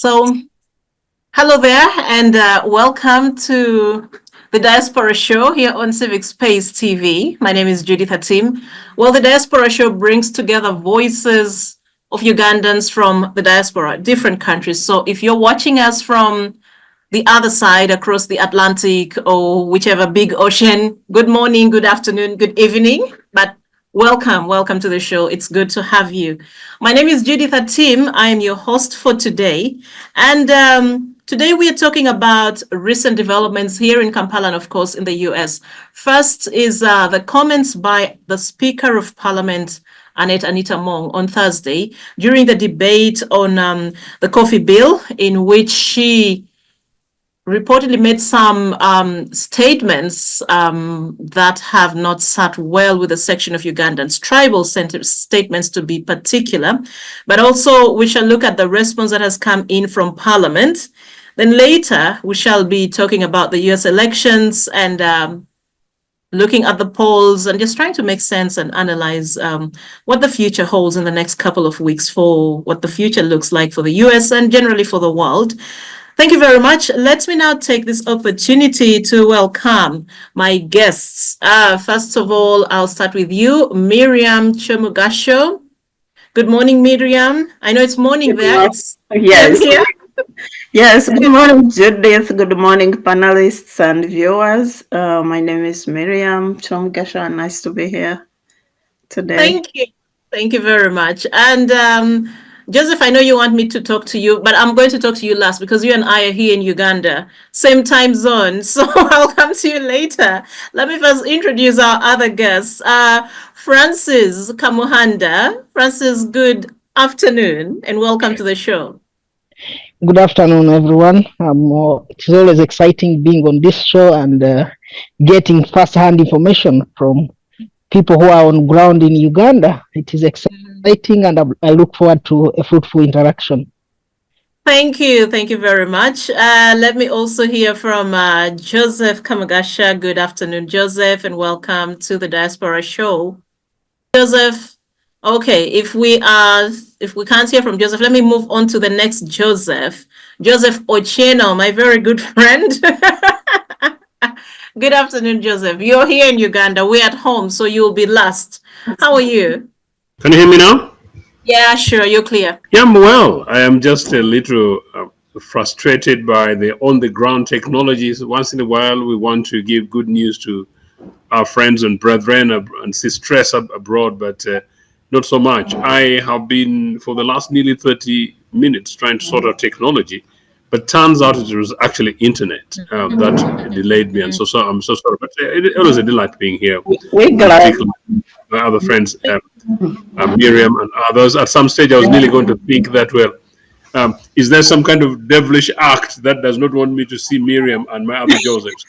So, hello there, and welcome to the Diaspora Show here on Civic Space TV. My name is Judith Atim. Well, the Diaspora Show brings together voices of Ugandans from the diaspora, different countries. So if you're watching us from the other side across the Atlantic or whichever big ocean, good morning, good afternoon, good evening. But welcome to the show. It's good to have you. My name is Judith Atim. I am your host for today. And today we are talking about recent developments here in Kampala and, of course, in the US. First is the comments by the Speaker of Parliament, Anita on Thursday, during the debate on the coffee bill, in which she reportedly made some statements that have not sat well with a section of Ugandans, tribal statements to be particular, but also we shall look at the response that has come in from Parliament. Then later we shall be talking about the US elections and looking at the polls and just trying to make sense and analyze what the future holds in the next couple of weeks for what the future looks like for the US and generally for the world. Thank you very much. Let me now take this opportunity to welcome my guests. First of all, I'll start with you, Miriam Kyomugasho. Good morning, Miriam. I know it's morning there. It's yes. Here. Yes. Good morning, Judith. Good morning, panelists and viewers. My name is Miriam Kyomugasho. Nice to be here today. Thank you. Thank you very much. And Joseph, I know you want me to talk to you, but I'm going to talk to you last because you and I are here in Uganda, same time zone. So I'll come to you later. Let me first introduce our other guests. Francis Kamuhanda. Francis, good afternoon and welcome to the show. Good afternoon, everyone. It's always exciting being on this show and getting first-hand information from people who are on ground in Uganda. It is exciting and I look forward to a fruitful interaction. Thank you very much. Let me also hear from Joseph Kamugisha. Good afternoon, Joseph, and welcome to the Diaspora Show. Joseph, okay, if we can't hear from Joseph, let me move on to the next Joseph. Joseph Ochieno, my very good friend. Good afternoon, Joseph. You're here in Uganda. We're at home, so you'll be last. How are you? Can you hear me now? Yeah, sure. You're clear. Yeah, I'm well. I am just a little frustrated by the on-the-ground technologies. Once in a while, we want to give good news to our friends and brethren and see stress abroad, but not so much. I have been, for the last nearly 30 minutes, trying to sort out technology. But turns out it was actually internet that delayed me, and so I'm so sorry. But it was a delight being here. We're glad. My other friends, Miriam and others. At some stage, I was nearly going to think that, well, is there some kind of devilish act that does not want me to see Miriam and my other Josephs?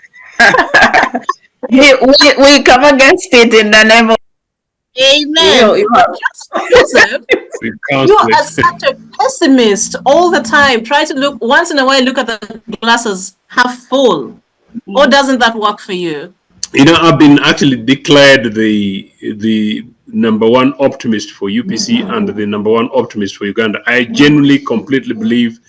we come against it in the name of Amen. Joseph, you are such a pessimist all the time. Try to look once in a while, look at the glasses half full. Or doesn't that work for you? You know, I've been actually declared the number one optimist for UPC and the number one optimist for Uganda. I genuinely, completely believe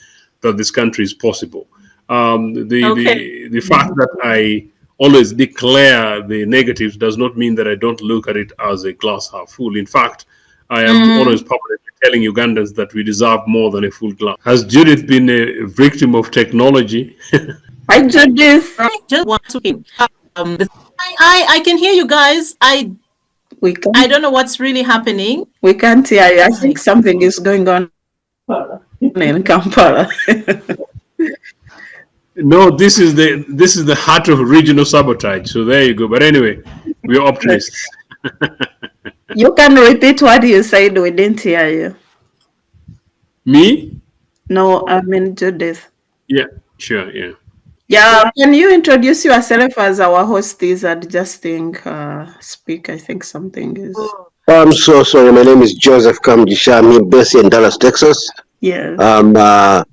that this country is possible. The fact that I always declare the negatives does not mean that I don't look at it as a glass half full. In fact, I am always publicly telling Ugandans that we deserve more than a full glass. Has Judith been a victim of technology? Hi, Judith. I just want to I can hear you guys. I don't know what's really happening. We can't hear you. I think something is going on in Kampala. No, this is the heart of regional sabotage. So there you go. But anyway, we're optimists. You can repeat what you said. We didn't hear you. Me? No, I mean Judith. Yeah, sure, yeah. Yeah, can you introduce yourself as our host is adjusting speak? I think something is. I'm so sorry. My name is Judith Kamugisha. I'm based in Dallas, Texas. Yes. I'm a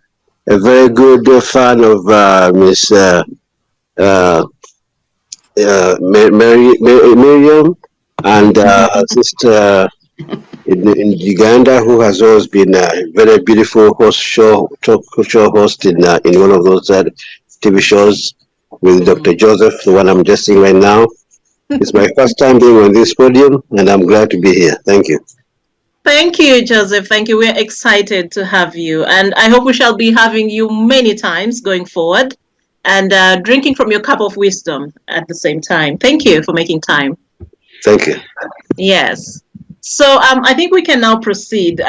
very good fan of Miss Miriam and Sister in Uganda, who has always been a very beautiful talk show host in one of those TV shows with Dr. Joseph, the one I'm just seeing right now. It's my first time being on this podium, and I'm glad to be here. Thank you. Thank you, Joseph. Thank you. We're excited to have you. And I hope we shall be having you many times going forward and drinking from your cup of wisdom at the same time. Thank you for making time. Thank you. Yes. So I think we can now proceed.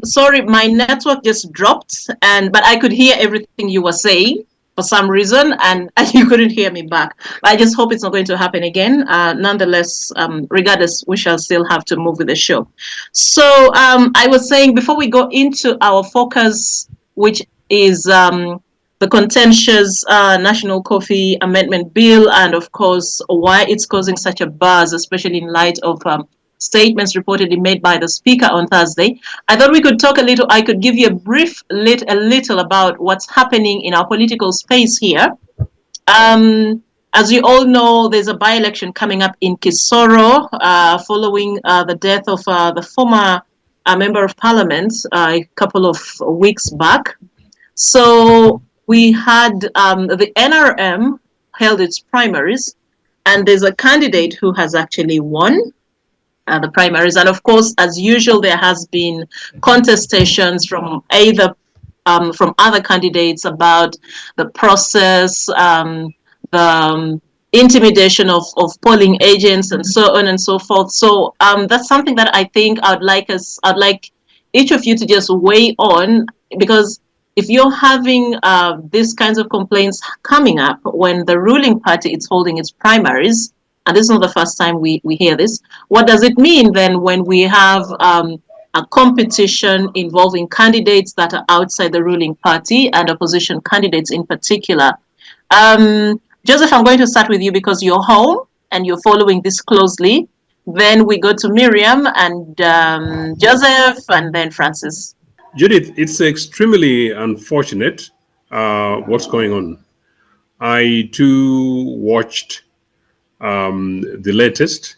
Sorry, my network just dropped, but I could hear everything you were saying for some reason, and you couldn't hear me back. But I just hope it's not going to happen again. Nonetheless, regardless, we shall still have to move with the show. So I was saying, before we go into our focus, which is the contentious National Coffee Amendment Bill, and of course, why it's causing such a buzz, especially in light of statements reportedly made by the Speaker on Thursday. I thought we could talk a little, I could give you a little about what's happening in our political space here. As you all know, there's a by-election coming up in Kisoro following the death of the former Member of Parliament a couple of weeks back. So we had the NRM held its primaries, and there's a candidate who has actually won the primaries. And of course, as usual, there has been contestations from from other candidates about the process, the intimidation of polling agents, and so on and so forth. So that's something that I think I'd like each of you to just weigh on, because if you're having these kinds of complaints coming up when the ruling party is holding its primaries, and this is not the first time we hear this, what does it mean then when we have a competition involving candidates that are outside the ruling party and opposition candidates in particular? Joseph, I'm going to start with you because you're home and you're following this closely. Then we go to Miriam and Joseph and then Francis. Judith, it's extremely unfortunate what's going on. I too watched the latest.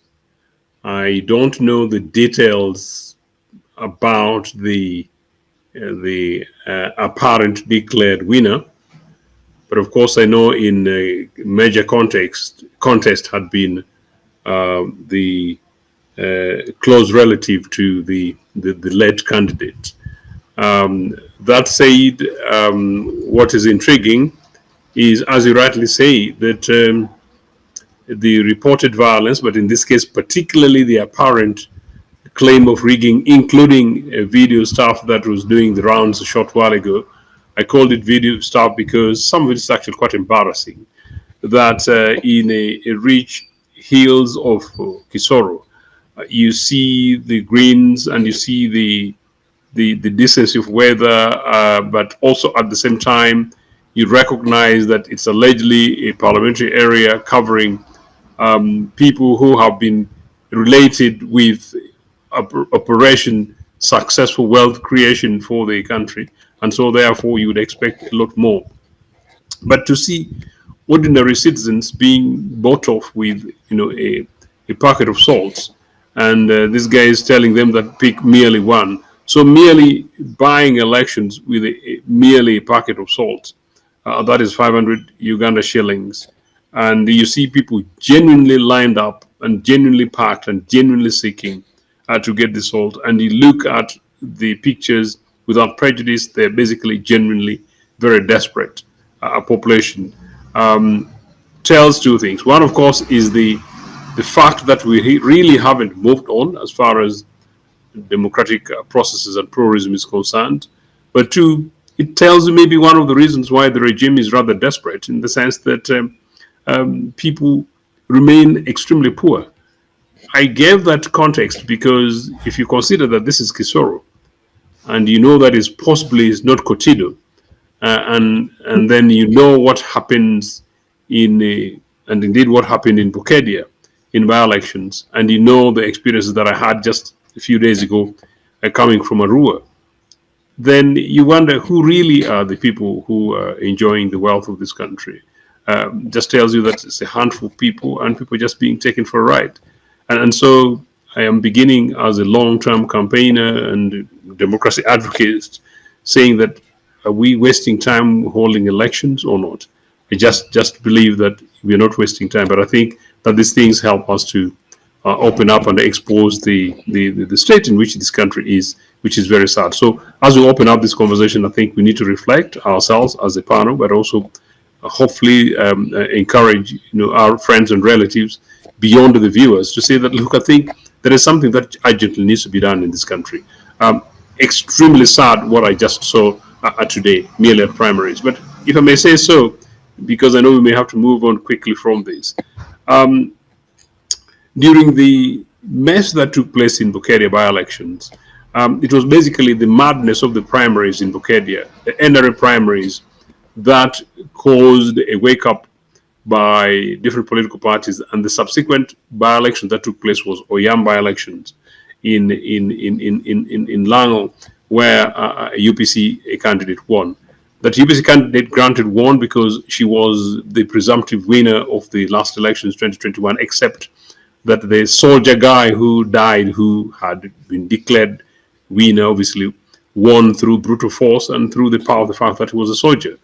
I don't know the details about the apparent declared winner, but of course I know in a major contest had been the close relative to the led candidate. That said, what is intriguing is, as you rightly say, that the reported violence, but in this case, particularly the apparent claim of rigging, including video stuff that was doing the rounds a short while ago. I called it video stuff because some of it is actually quite embarrassing. That in a rich hills of Kisoro, you see the greens and you see the decency of weather, but also at the same time, you recognize that it's allegedly a parliamentary area covering people who have been related with Operation Successful Wealth Creation for the country. And so therefore you would expect a lot more. But to see ordinary citizens being bought off with, a packet of salts, and this guy is telling them that pick merely one. So merely buying elections with merely a packet of salt, that is 500 Uganda shillings. And you see people genuinely lined up and genuinely packed and genuinely seeking to get the salt. And you look at the pictures without prejudice, they're basically genuinely very desperate population. Tells two things. One, of course, is the fact that we really haven't moved on as far as democratic processes and pluralism is concerned. But two, it tells you maybe one of the reasons why the regime is rather desperate, in the sense that people remain extremely poor. I gave that context because if you consider that this is Kisoro, and you know that it possibly is not Kotido, and then you know what happens and indeed what happened in Bukedia in by-elections, and you know the experiences that I had just a few days ago coming from Arua, then you wonder who really are the people who are enjoying the wealth of this country. Just tells you that it's a handful of people and people just being taken for a ride. And so I am beginning as a long-term campaigner and democracy advocate, saying that are we wasting time holding elections or not? I just believe that we're not wasting time, but I think that these things help us to open up and expose the state in which this country is, which is very sad. So as we open up this conversation, I think we need to reflect ourselves as a panel, but also hopefully encourage our friends and relatives beyond the viewers to say that, look, I think there is something that urgently needs to be done in this country. Extremely sad what I just saw today, merely at primaries. But if I may say so, because I know we may have to move on quickly from this. During the mess that took place in Bukedia by-elections, it was basically the madness of the primaries in Bukedia, the NRA primaries, that caused a wake-up by different political parties, and the subsequent by-election that took place was Oyam by-elections in Lango, where a UPC candidate won. That UPC candidate granted won because she was the presumptive winner of the last elections, 2021, except that the soldier guy who died, who had been declared winner, obviously won through brutal force and through the power of the fact that he was a soldier.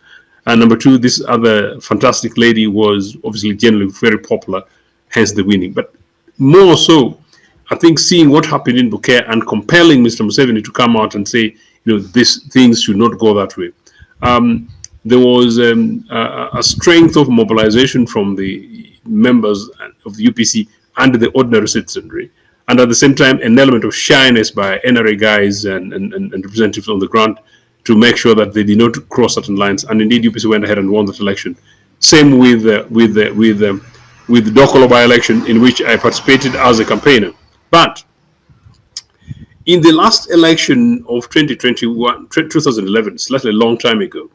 And number two, this other fantastic lady was obviously generally very popular, hence the winning. But more so, I think seeing what happened in Bukedia and compelling Mr. Museveni to come out and say, these things should not go that way. There was a strength of mobilization from the members of the UPC and the ordinary citizenry, and at the same time an element of shyness by NRA guys and representatives on the ground to make sure that they did not cross certain lines. And indeed, UPC went ahead and won that election. Same with the Dokolo by-election, in which I participated as a campaigner. But in the last election of 2011, slightly a long time ago,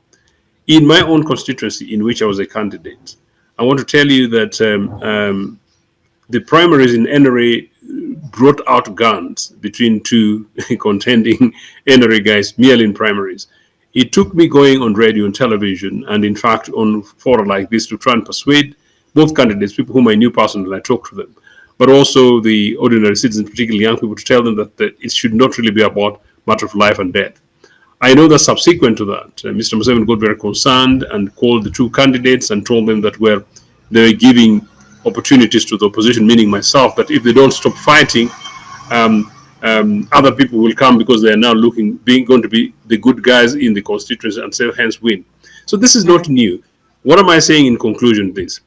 in my own constituency in which I was a candidate, I want to tell you that the primaries in NRA brought out guns between two contending NRA guys merely in primaries. It took me going on radio and television, and in fact on fora like this, to try and persuade both candidates, people whom I knew personally, I talked to them, but also the ordinary citizens, particularly young people, to tell them that it should not really be about matter of life and death. I know that subsequent to that, Mr. Museveni got very concerned and called the two candidates and told them that, well, they were giving opportunities to the opposition, meaning myself, that if they don't stop fighting, other people will come because they are now going to be the good guys in the constituency and so hence win. So this is not new. What am I saying in conclusion? This,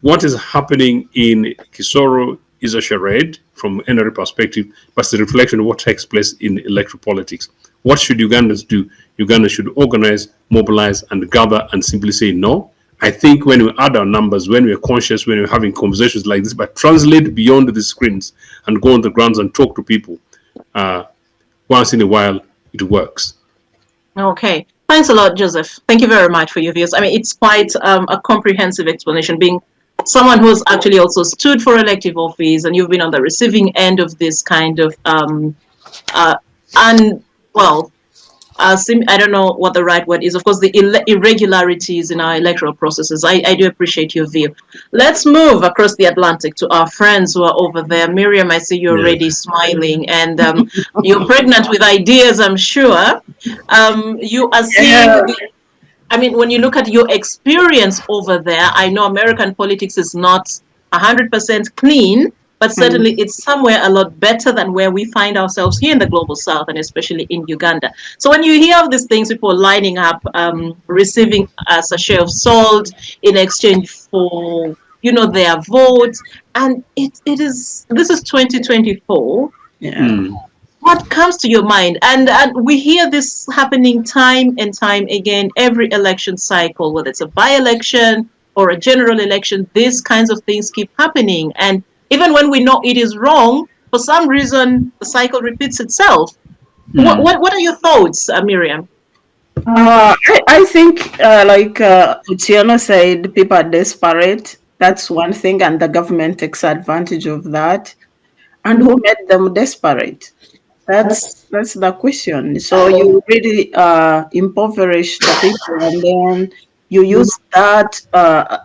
what is happening in Kisoro is a charade from NRA perspective, but it's a reflection of what takes place in electoral politics. What should Ugandans do? Uganda should organize, mobilize, and gather and simply say no. I think when we add our numbers, when we're conscious, when we're having conversations like this, but translate beyond the screens and go on the grounds and talk to people, once in a while, it works. Okay. Thanks a lot, Joseph. Thank you very much for your views. I mean, it's quite a comprehensive explanation, being someone who's actually also stood for elective office, and you've been on the receiving end of this kind of, I don't know what the right word is. Of course, the irregularities in our electoral processes. I do appreciate your view. Let's move across the Atlantic to our friends who are over there. Miriam, I see you're already smiling, and you're pregnant with ideas, I'm sure. You are seeing, I mean, when you look at your experience over there, I know American politics is not 100% clean, but certainly it's somewhere a lot better than where we find ourselves here in the global south, and especially in Uganda. So when you hear of these things, people lining up, receiving a sachet of salt in exchange for, their votes, and this is 2024. Yeah. What comes to your mind? And we hear this happening time and time again, every election cycle, whether it's a by-election or a general election, these kinds of things keep happening. And even when we know it is wrong, for some reason, the cycle repeats itself. What are your thoughts, Miriam? I think, like Ochieno said, people are desperate. That's one thing, and the government takes advantage of that. And who made them desperate? That's the question. So you really impoverish the people, and then you use that,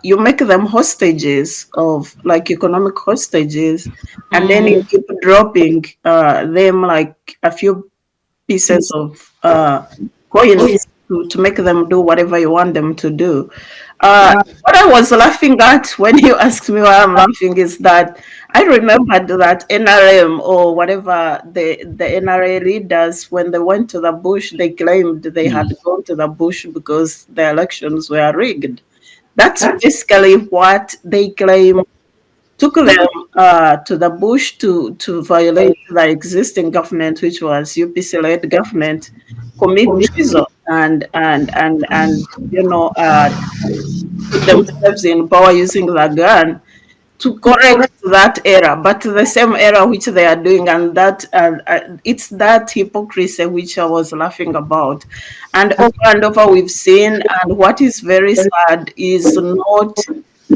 you make them hostages of like economic hostages, and then you keep dropping them like a few pieces of coins to make them do whatever you want them to do. What I was laughing at when you asked me why I'm laughing is that I remembered that NRM or whatever the NRA leaders, when they went to the bush, they claimed they had gone to the bush because the elections were rigged. That's basically what they claim took them to the bush to violate the existing government, which was UPC-led government, commit treason and put themselves in power using the gun to correct that error, but the same error which they are doing, and that it's that hypocrisy which I was laughing about. And over we've seen, and what is very sad is not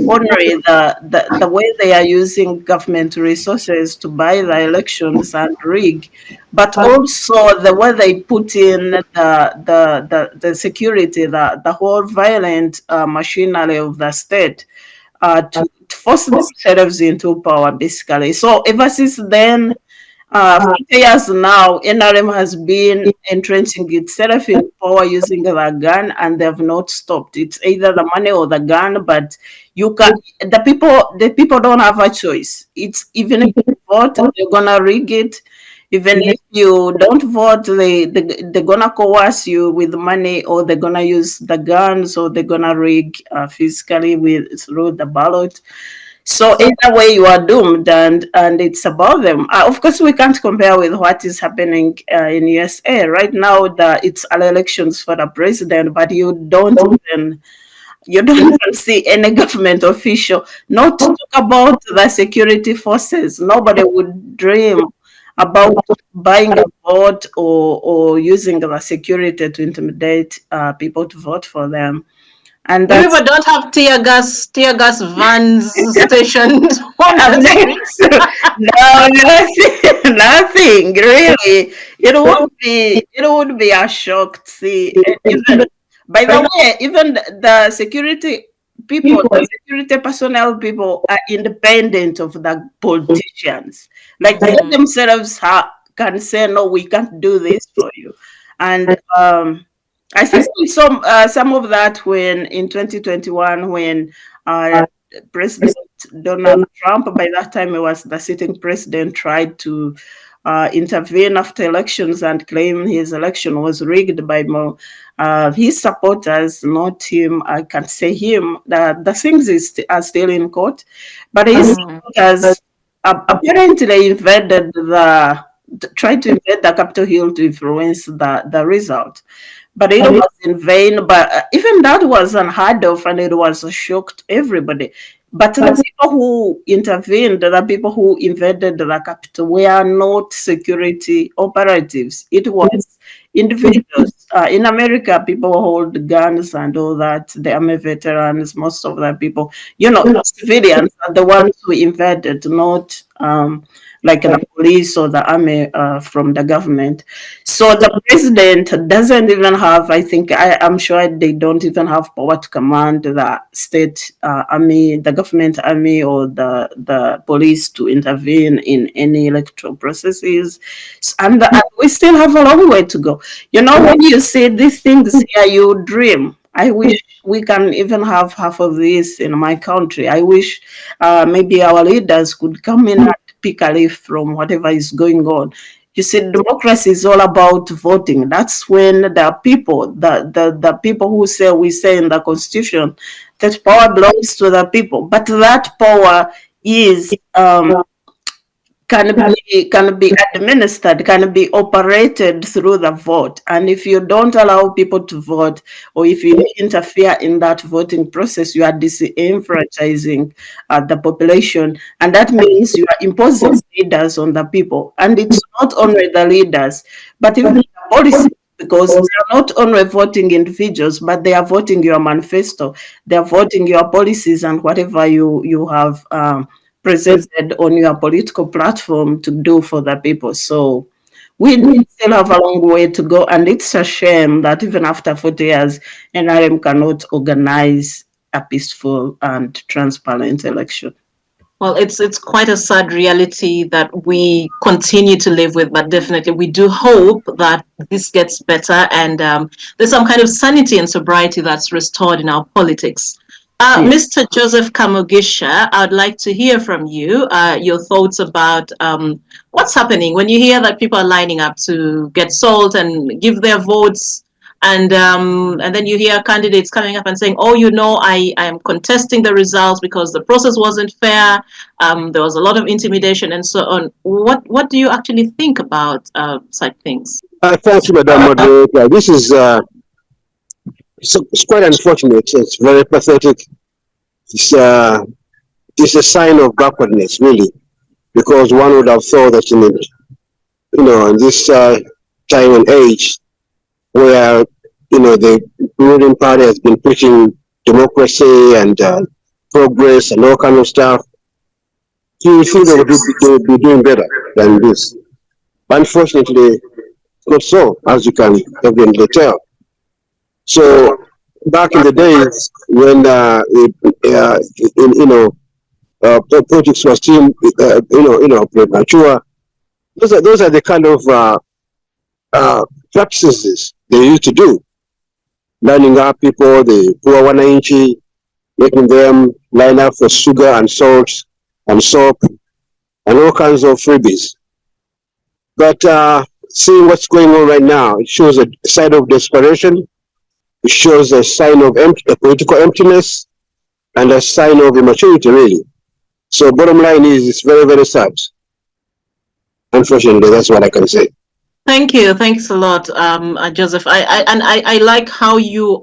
only the way they are using government resources to buy the elections and rig, but also the way they put in the security, the whole violent machinery of the state to force themselves into power, basically. So ever since then, 40 years now, NRM has been entrenching itself in power using the gun, and they have not stopped. It's either the money or the gun, but you can the people don't have a choice. It's even if you vote, they're gonna rig it. Even if you don't vote, they're gonna coerce you with money, or they're gonna use the guns, or they're gonna rig physically through the ballot. So either way, you are doomed, and it's about them. Of course, we can't compare with what is happening in USA right now. It's elections for the president, but you don't even see any government official. Not to talk about the security forces. Nobody would dream about buying a vote or using the security to intimidate people to vote for them. And the people don't have tear gas vans stationed on the streets. No, nothing really. It would be a shock to see. Even, by the way, even the security people, the security personnel people are independent of the politicians. Like they themselves can say, no, we can't do this for you. And I think we saw some of that when in 2021 when President Donald Trump, by that time he was the sitting president, tried to intervene after elections and claim his election was rigged by his supporters, not him. I can say him. The things are still in court, but his supporters apparently tried to invade the Capitol Hill to influence the result. But it was in vain. But even that was unheard of, and it was a shock to everybody. But the people who intervened, the people who invaded the capital, were not security operatives. It was individuals. In America, people hold guns and all that. The army veterans, most of the people, civilians are the ones who invaded, not like the police or the army from the government. So the president doesn't even have, I'm sure they don't even have power to command the state army, the government army, or the police to intervene in any electoral processes. And we still have a long way to go. When you say these things here, you dream. I wish we can even have half of this in my country. I wish maybe our leaders could come in and pick a leaf from whatever is going on. You see, democracy is all about voting. That's when the people, the people who we say in the Constitution that power belongs to the people, but that power is can be administered, can be operated through the vote. And if you don't allow people to vote, or if you interfere in that voting process, you are disenfranchising the population. And that means you are imposing leaders on the people. And it's not only the leaders, but even the policy, because they are not only voting individuals, but they are voting your manifesto, they are voting your policies and whatever you have presented on your political platform to do for the people. So We still have a long way to go, and it's a shame that even after 40 years, NRM cannot organize a peaceful and transparent election. Well, it's quite a sad reality that we continue to live with, but definitely we do hope that this gets better and there's some kind of sanity and sobriety that's restored in our politics. Mr. Joseph Kamugisha, I'd like to hear from you, your thoughts about what's happening when you hear that people are lining up to get salt and give their votes. And then you hear candidates coming up and saying, oh, you know, I am contesting the results because the process wasn't fair. There was a lot of intimidation and so on. What do you actually think about such things? Thank you, Madam Moderator. This is it's quite unfortunate. It's very pathetic. It's a sign of backwardness, really, because one would have thought that in this time and age, where the ruling party has been pushing democracy and progress and all kind of stuff, you would think they would be doing better than this. Unfortunately, not so, as you can evidently tell. So back in the days when politics was still premature, those are the kind of practices they used to do. Lining up people, the poor wananchi, making them line up for sugar and salt and soap and all kinds of freebies. But seeing what's going on right now, it shows a side of desperation. It shows a sign of political emptiness and a sign of immaturity, really. So bottom line is, it's very, very sad. Unfortunately, that's what I can say. Thank you. Thanks a lot, Joseph. I like how you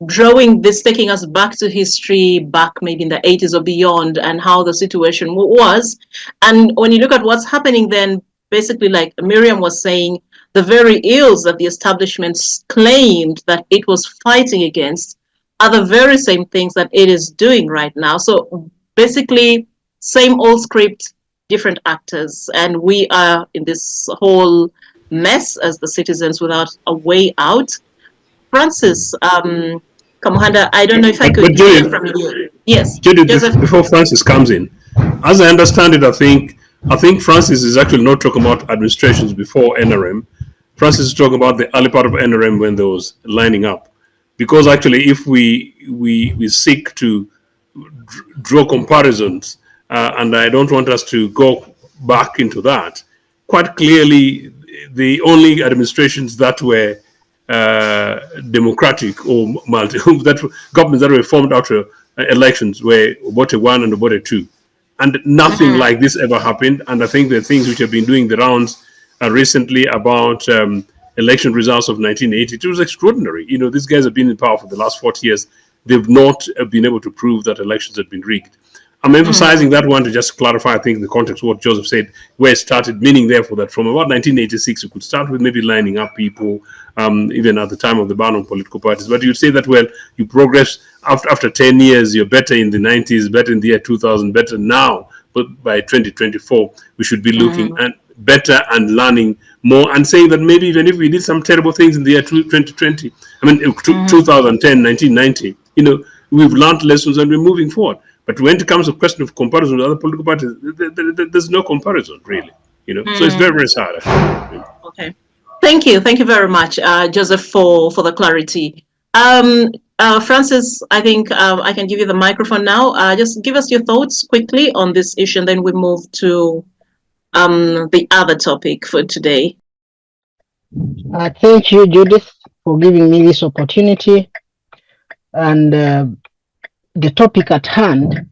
drawing this, taking us back to history, back maybe in the 80s or beyond, and how the situation was. And when you look at what's happening then, basically, like Miriam was saying, the very ills that the establishments claimed that it was fighting against are the very same things that it is doing right now. So basically, same old script, different actors, and we are in this whole mess as the citizens without a way out. Francis, Kamuhanda, I don't know if I could hear from you. Yes, Judith, Joseph. before Francis comes in, as I understand it, I think Francis is actually not talking about administrations before NRM. Francis is talking about the early part of NRM when there was lining up. Because actually, if we seek to draw comparisons, and I don't want us to go back into that, quite clearly, the only administrations that were democratic or governments that were formed after elections were Obote 1 and Obote 2. And nothing like this ever happened. And I think the things which have been doing the rounds recently about election results of 1980, it was extraordinary. These guys have been in power for the last 40 years. They've not been able to prove that elections had been rigged. I'm emphasizing that one to just clarify, I think, in the context of what Joseph said, where it started, meaning therefore that from about 1986, you could start with maybe lining up people, even at the time of the ban on political parties. But you'd say that, well, you progress after 10 years, you're better in the 90s, better in the year 2000, better now. But by 2024, we should be looking at better and learning more and saying that maybe even if we did some terrible things in the year 2020, 2010, 1990, we've learned lessons and we're moving forward. But when it comes to question of comparison with other political parties, there's no comparison, really. So it's very, very sad. Okay. Thank you very much, Joseph, for the clarity. Francis, I think I can give you the microphone now. Just give us your thoughts quickly on this issue, and then we move to the other topic for today. Thank you, Judith, for giving me this opportunity. And the topic at hand,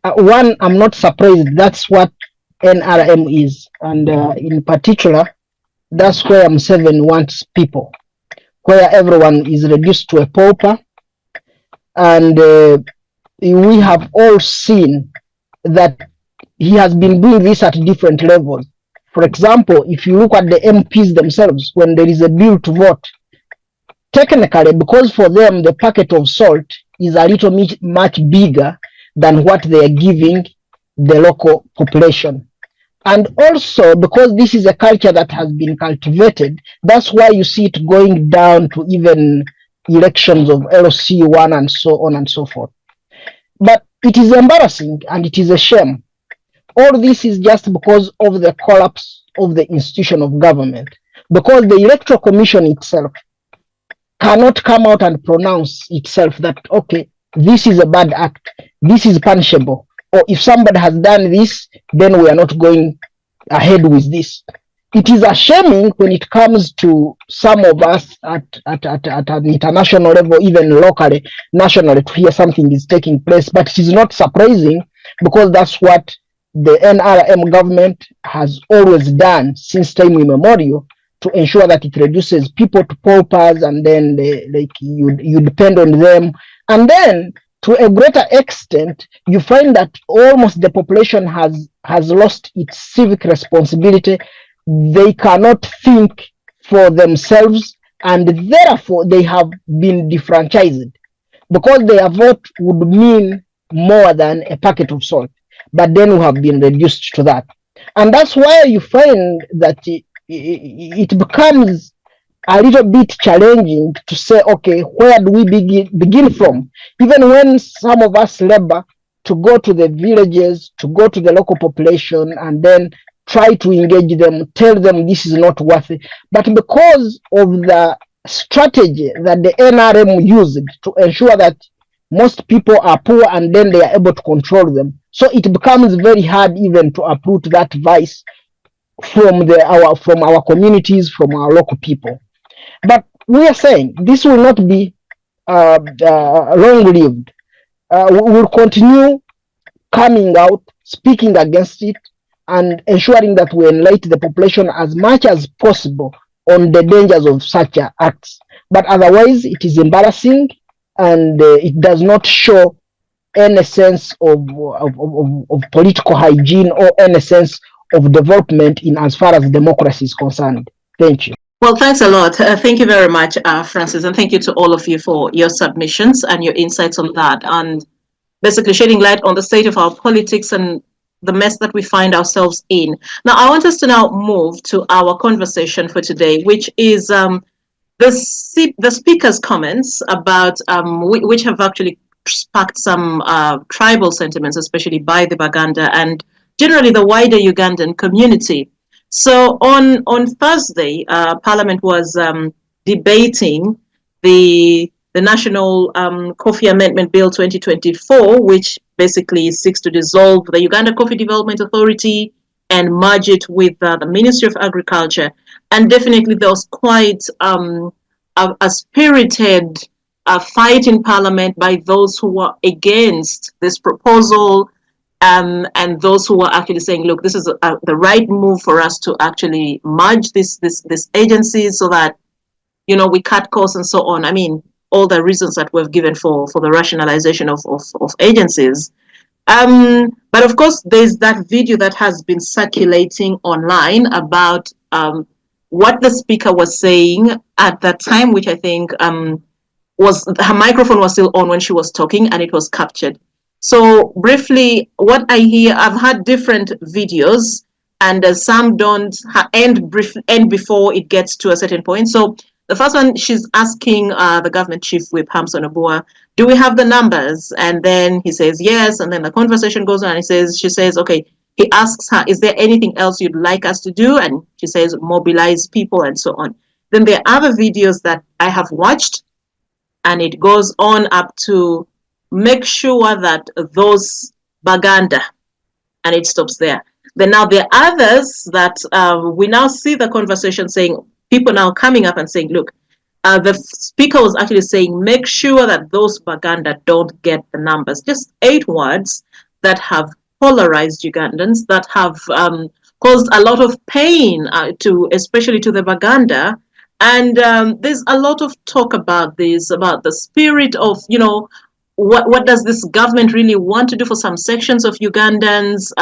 one, I'm not surprised that's what NRM is. And in particular, that's where M7 wants people, where everyone is reduced to a pauper. And we have all seen that he has been doing this at different levels. For example, if you look at the MPs themselves, when there is a bill to vote, technically, because for them the packet of salt is a little much bigger than what they are giving the local population. And also, because this is a culture that has been cultivated, that's why you see it going down to even elections of LC1 and so on and so forth. But it is embarrassing and it is a shame. All this is just because of the collapse of the institution of government, because the Electoral Commission itself cannot come out and pronounce itself that, okay, this is a bad act, this is punishable, or if somebody has done this, then we are not going ahead with this. It is shaming when it comes to some of us at an international level, even locally, nationally, to hear something is taking place. But it is not surprising, because that's what the NRM government has always done since time immemorial, to ensure that it reduces people to paupers, and then you depend on them. And then to a greater extent, you find that almost the population has lost its civic responsibility. They cannot think for themselves, and therefore they have been defranchised, because their vote would mean more than a packet of salt. But then we have been reduced to that. And that's why you find that it becomes a little bit challenging to say, okay, where do we begin from? Even when some of us labor to go to the villages, to go to the local population, and then try to engage them, tell them this is not worth it. But because of the strategy that the NRM used to ensure that most people are poor and then they are able to control them, so it becomes very hard even to uproot that vice from our communities, from our local people. But we are saying this will not be long-lived. We will continue coming out, speaking against it, and ensuring that we enlighten the population as much as possible on the dangers of such acts. But otherwise, it is embarrassing, and it does not show any sense of political hygiene or any sense of development in as far as democracy is concerned. Thank you. Well, thanks a lot. Thank you very much, Francis, and thank you to all of you for your submissions and your insights on that, and basically shedding light on the state of our politics and the mess that we find ourselves in. Now, I want us to now move to our conversation for today, which is the speaker's comments about which have actually sparked some tribal sentiments, especially by the Baganda and generally the wider Ugandan community. So on Thursday, Parliament was debating the National Coffee Amendment Bill 2024, which basically seeks to dissolve the Uganda Coffee Development Authority and merge it with the Ministry of Agriculture. And definitely there was quite a spirited fight in Parliament by those who were against this proposal, and those who were actually saying, look, this is the right move for us to actually merge this agencies so that, you know, we cut costs and so on. I mean, all the reasons that we've given for the rationalization of agencies. But of course, there's that video that has been circulating online about what the speaker was saying at that time, which I think was, her microphone was still on when she was talking, and it was captured. So briefly, what I hear, I've had different videos, and some don't end before it gets to a certain point. So the first one, she's asking the government chief whip, Hamson Obua, do we have the numbers? And then he says yes, and then the conversation goes on, and she says, okay, he asks her, is there anything else you'd like us to do? And she says, mobilize people and so on. Then there are other videos that I have watched, and it goes on up to make sure that those Baganda, and it stops there. Then now there are others that we now see the conversation saying, people now coming up and saying, look, the speaker was actually saying, make sure that those Baganda don't get the numbers. Just 8 words that have polarized Ugandans, that have caused a lot of pain especially to the Baganda. And there's a lot of talk about this, about the spirit of, you know, what does this government really want to do for some sections of Ugandans,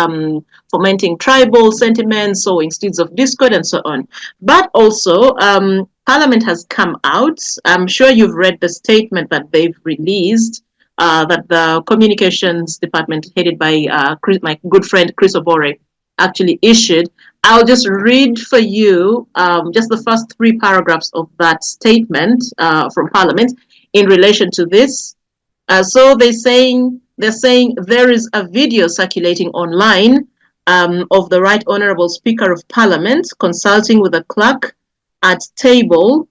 fomenting tribal sentiments, sowing seeds of discord, and so on. But also, Parliament has come out. I'm sure you've read the statement that they've released, that the communications department headed by my good friend Chris Obore actually issued. I'll just read for you just the first 3 paragraphs of that statement from Parliament in relation to this. So they're saying there is a video circulating online of the Right Honourable Speaker of Parliament consulting with the clerk at table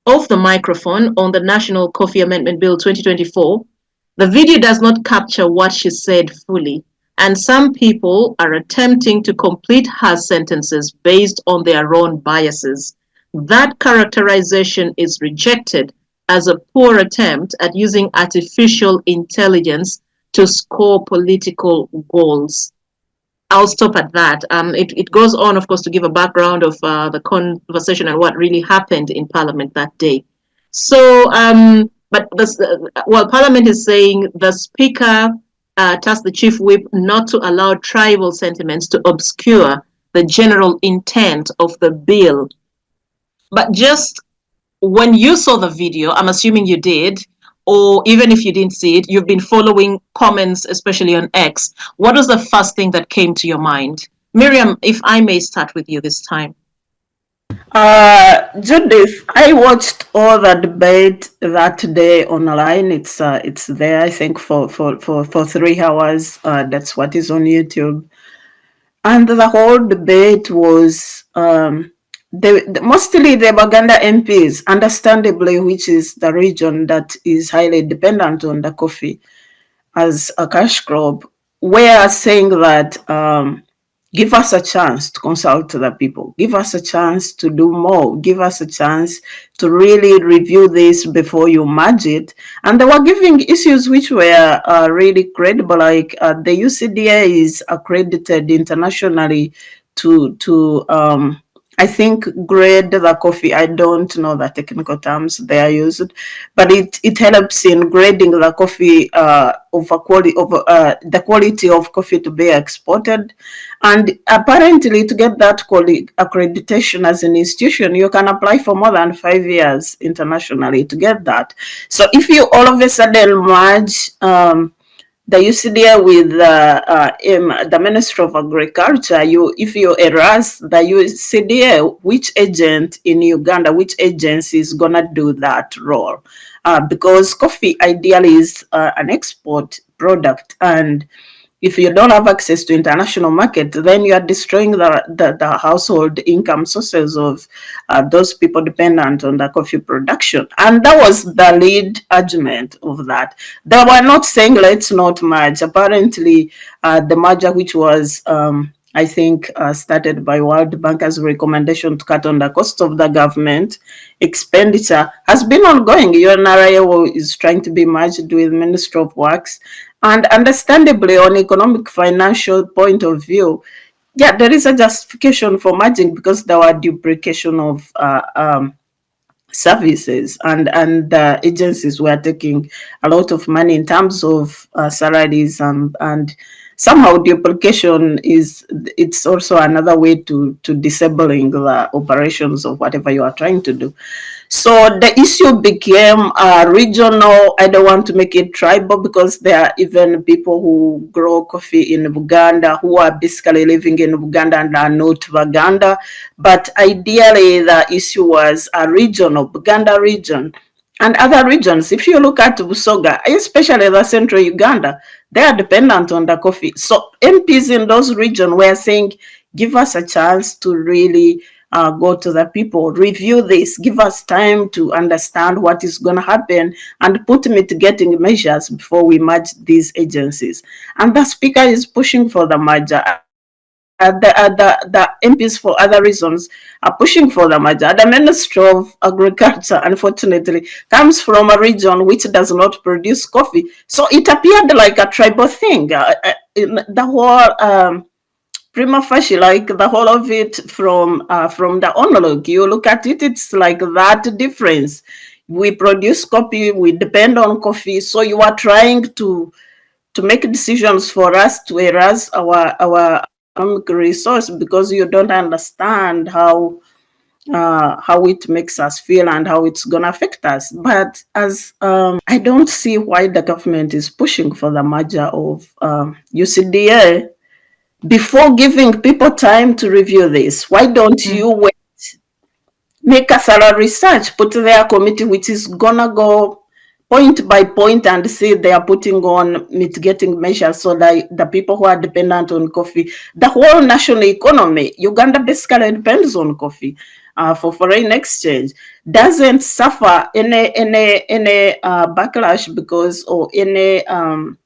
of the microphone on the National Coffee Amendment Bill 2024. The video does not capture what she said fully, and some people are attempting to complete her sentences based on their own biases. That characterization is rejected as a poor attempt at using artificial intelligence to score political goals. I'll stop at that. It goes on, of course, to give a background of the conversation and what really happened in Parliament that day. So, but this, Parliament is saying the Speaker tasked the Chief Whip not to allow tribal sentiments to obscure the general intent of the bill. But just when you saw the video, I'm assuming you did, or even if you didn't see it, you've been following comments, especially on X. What was the first thing that came to your mind? Miriam, if I may start with you this time. Judith, I watched all the debate that day online. It's there, I think, for 3 hours. That's what is on YouTube. And the whole debate was mostly the Uganda MPs, understandably, which is the region that is highly dependent on the coffee as a cash crop, were saying that give us a chance to consult the people, give us a chance to do more, give us a chance to really review this before you merge it. And they were giving issues which were really credible, like the UCDA is accredited internationally to I think grade the coffee. I don't know the technical terms they are used, but it helps in grading the coffee the quality of coffee to be exported. And apparently, to get that accreditation as an institution, you can apply for more than 5 years internationally to get that. So if you all of a sudden merge the UCDA with the Ministry of Agriculture, if you erase the UCDA, which agent in Uganda, which agency is going to do that role? Because coffee ideally is an export product, and if you don't have access to international market, then you are destroying the household income sources of those people dependent on the coffee production. And that was the lead argument of that. They were not saying let's not merge. Apparently, the merger, which was, I think, started by World Bank as a recommendation to cut on the cost of the government expenditure, has been ongoing. UNRIO is trying to be merged with Ministry of Works. And understandably, on economic financial point of view, yeah, there is a justification for merging because there were duplication of services, and the agencies were taking a lot of money in terms of salaries, and somehow duplication it's also another way to disabling the operations of whatever you are trying to do. So the issue became regional. I don't want to make it tribal because there are even people who grow coffee in Uganda who are basically living in Uganda and are not Uganda. But ideally, the issue was a regional, Uganda region. And other regions, if you look at Busoga, especially the central Uganda, they are dependent on the coffee. So MPs in those regions were saying, give us a chance to really go to the people, review this, give us time to understand what is going to happen and put mitigating measures before we merge these agencies. And the speaker is pushing for the merger. The MPs for other reasons are pushing for the merger. The Ministry of Agriculture, unfortunately, comes from a region which does not produce coffee. So it appeared like a tribal thing. The whole prima facie, like the whole of it from the monologue, you look at it, it's like that difference. We produce coffee, we depend on coffee. So you are trying to make decisions for us to erase our resource because you don't understand how it makes us feel and how it's going to affect us. But as I don't see why the government is pushing for the merger of UCDA before giving people time to review this, why don't you wait, make a thorough research, put there a committee which is gonna go point by point and see they are putting on mitigating measures so that the people who are dependent on coffee, the whole national economy, Uganda basically depends on coffee for foreign exchange, doesn't suffer any backlash because, or any on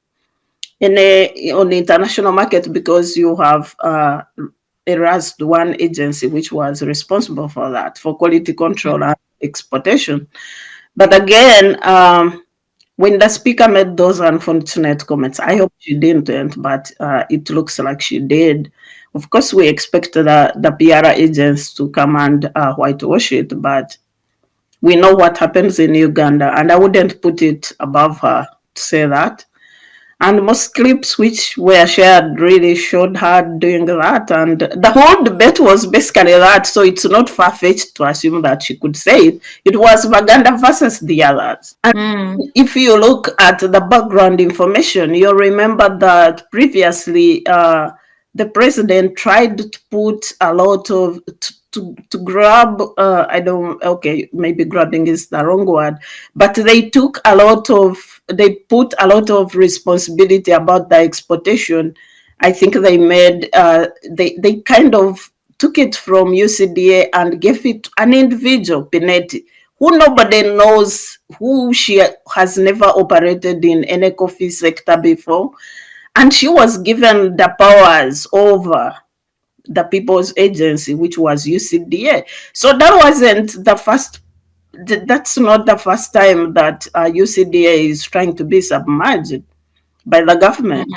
the international market because you have erased one agency which was responsible for that, for quality control and exportation. But again, when the speaker made those unfortunate comments, I hope she didn't, but it looks like she did. Of course, we expect the PR agents to come and whitewash it, but we know what happens in Uganda, and I wouldn't put it above her to say that. And most clips which were shared really showed her doing that. And the whole debate was basically that. So it's not far-fetched to assume that she could say it. It was Uganda versus the others. And if you look at the background information, you'll remember that previously the president tried to put a lot of, to grab, maybe grabbing is the wrong word, but they took a lot of, they put a lot of responsibility about the exportation. I think they made, they kind of took it from UCDA and gave it to an individual, Pinetti, who nobody knows, who she has never operated in any coffee sector before. And she was given the powers over the People's Agency, which was UCDA. So that wasn't the first, that's not the first time that UCDA is trying to be submerged by the government.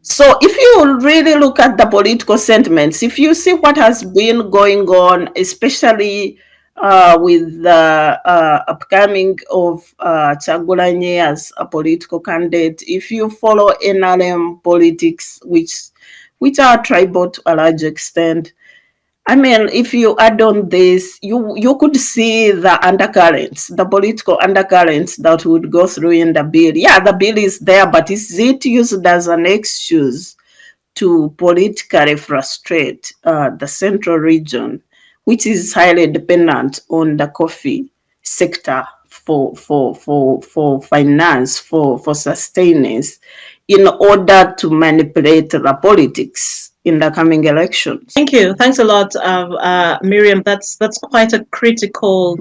So if you really look at the political sentiments, if you see what has been going on, especially with the upcoming of Chagulanyi as a political candidate, if you follow NRM politics, which are tribal to a large extent, I mean, if you add on this, you could see the undercurrents, the political undercurrents that would go through in the bill. Yeah, the bill is there, but is it used as an excuse to politically frustrate the central region, which is highly dependent on the coffee sector for finance, for sustenance, in order to manipulate the politics in the coming elections? Thank you. Thanks a lot, Miriam. That's quite a critical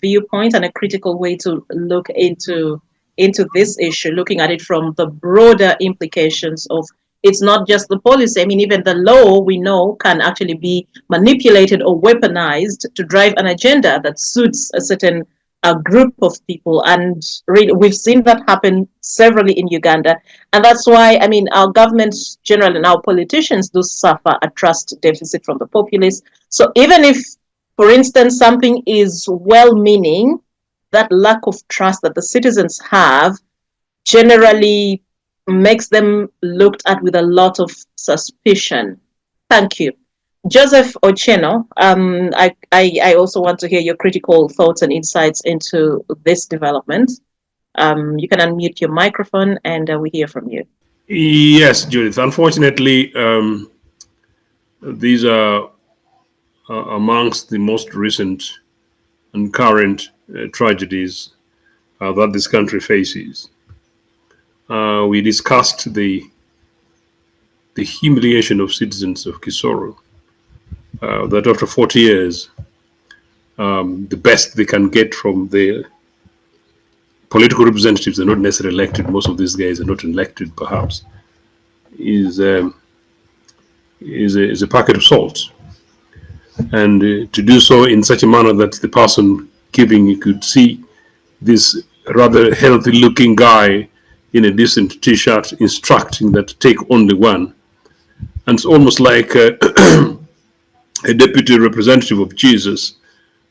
viewpoint and a critical way to look into this issue, looking at it from the broader implications of, it's not just the policy. I mean, even the law, we know, can actually be manipulated or weaponized to drive an agenda that suits a certain group of people. And really, we've seen that happen severally in Uganda. And that's why, I mean, our government generally and our politicians do suffer a trust deficit from the populace. So even if, for instance, something is well-meaning, that lack of trust that the citizens have generally makes them looked at with a lot of suspicion. Thank you. Joseph Ochieno, I also want to hear your critical thoughts and insights into this development. You can unmute your microphone and we hear from you. Yes, Judith. Unfortunately, these are amongst the most recent and current tragedies that this country faces. We discussed the humiliation of citizens of Kisoro, that after 40 years, the best they can get from their political representatives, are not necessarily elected, most of these guys are not elected perhaps, is a packet of salt. And to do so in such a manner that the person giving, you could see this rather healthy looking guy in a decent t-shirt instructing that take only one. And it's almost like a deputy representative of Jesus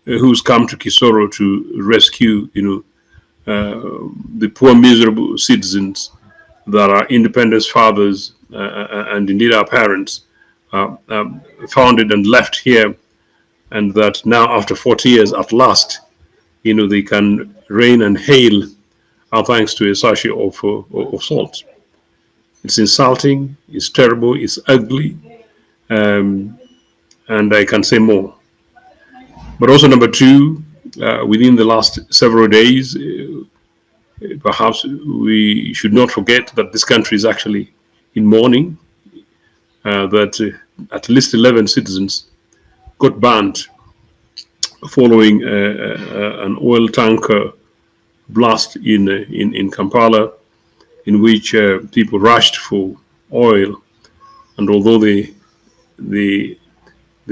who's come to Kisoro to rescue, the poor miserable citizens that are independence fathers and indeed our parents founded and left here, and that now after 40 years at last, they can reign and hail thanks to a sachet of salt. It's insulting, it's terrible, it's ugly, and I can say more. But also number two, within the last several days, perhaps we should not forget that this country is actually in mourning, that at least 11 citizens got banned following an oil tanker blast in Kampala, in which people rushed for oil, and although the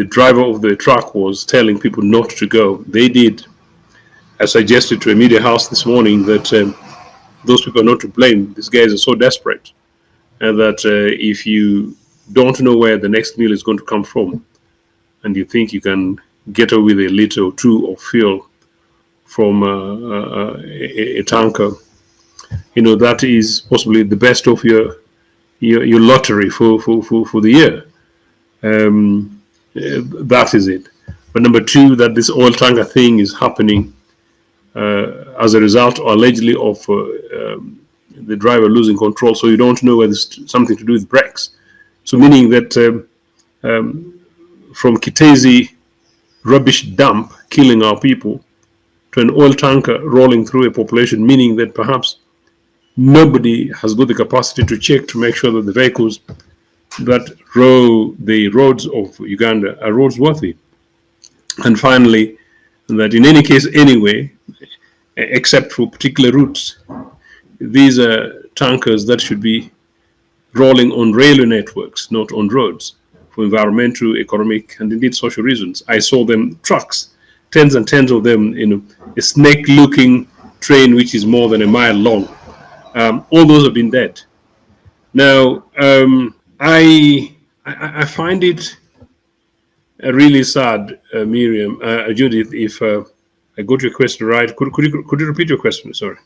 driver of the truck was telling people not to go, they did. I suggested to a media house this morning that those people are not to blame. These guys are so desperate, and that if you don't know where the next meal is going to come from, and you think you can get away with a liter or two of fuel from a tanker, that is possibly the best of your lottery for the year. That is it. But number two, that this oil tanker thing is happening as a result, or allegedly, of the driver losing control, so you don't know whether it's something to do with brakes. So meaning that from Kitezi rubbish dump killing our people to an oil tanker rolling through a population, meaning that perhaps nobody has got the capacity to check to make sure that the vehicles that row the roads of Uganda are roads worthy. And finally, that in any case anyway, except for particular routes, these are tankers that should be rolling on railway networks, not on roads, for environmental, economic, and indeed social reasons. I saw them, trucks, tens and tens of them, a snake-looking train which is more than a mile long. All those have been dead. Now, I find it really sad, Miriam, Judith, if I got your question right. Could you repeat your question? Sorry.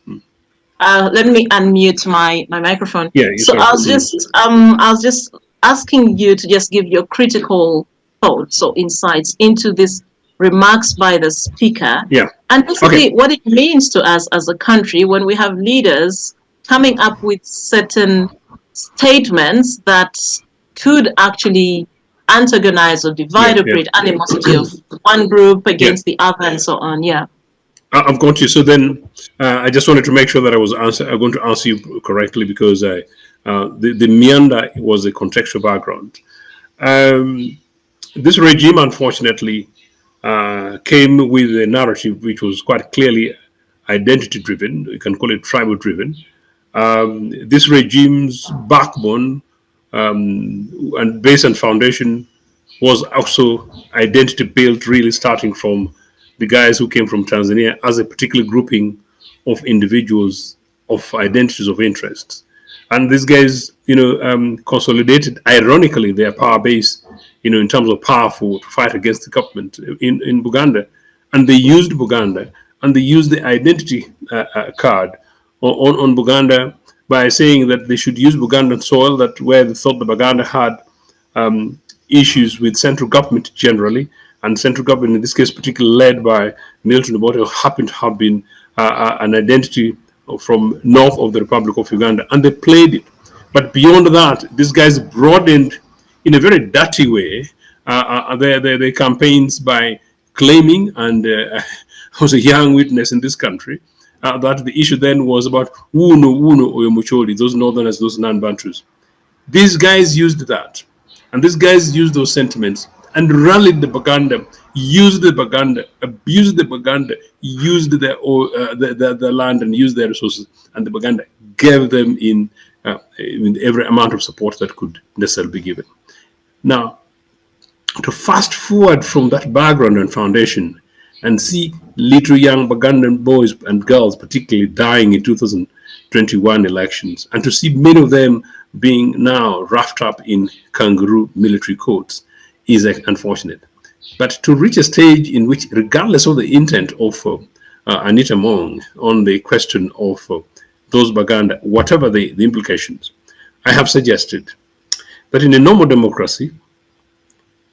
Let me unmute my microphone. Yeah. So I was just asking you to just give your critical thoughts or insights into this remarks by the speaker. Yeah. And basically what it means to us as a country when we have leaders coming up with certain statements that could actually antagonize or divide or create animosity of one group against the other and so on. Yeah. I've got you. So then I just wanted to make sure that I'm going to answer you correctly, because the meander was a contextual background. This regime, unfortunately, came with a narrative which was quite clearly identity-driven. You can call it tribal-driven. This regime's backbone and base and foundation was also identity-built, really starting from the guys who came from Tanzania as a particular grouping of individuals of identities of interest. And these guys, consolidated, ironically, their power base, in terms of power to fight against the government in Buganda. And they used Buganda, and they used the identity card on Buganda by saying that they should use Bugandan soil, that where they thought the Buganda had issues with central government generally, and central government in this case particularly led by Milton Obote, who happened to have been an identity from north of the Republic of Uganda, and they played it. But beyond that, these guys broadened in a very dirty way their campaigns by claiming, and I was a young witness in this country, that the issue then was about Wuno Oyomucholi, those northerners, those non-Bantus. These guys used that, and these guys used those sentiments and rallied the Baganda, used the Baganda, abused the Baganda, used the land and used their resources, and the Baganda gave them in every amount of support that could necessarily be given. Now, to fast forward from that background and foundation and see little young Bagandan boys and girls particularly dying in 2021 elections, and to see many of them being now wrapped up in kangaroo military courts, is unfortunate. But to reach a stage in which, regardless of the intent of Anita Mong on the question of those Baganda, whatever the implications, I have suggested that in a normal democracy,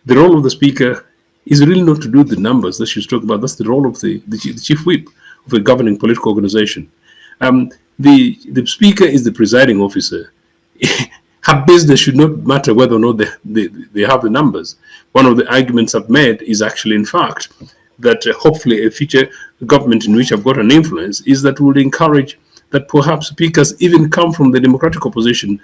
the role of the speaker is really not to do the numbers that she's talking about. That's the role of the chief whip of a governing political organization. The speaker is the presiding officer. Her business should not matter whether or not they have the numbers. One of the arguments I've made is actually, in fact, that hopefully a future government in which I've got an influence is that would encourage that perhaps speakers even come from the democratic opposition.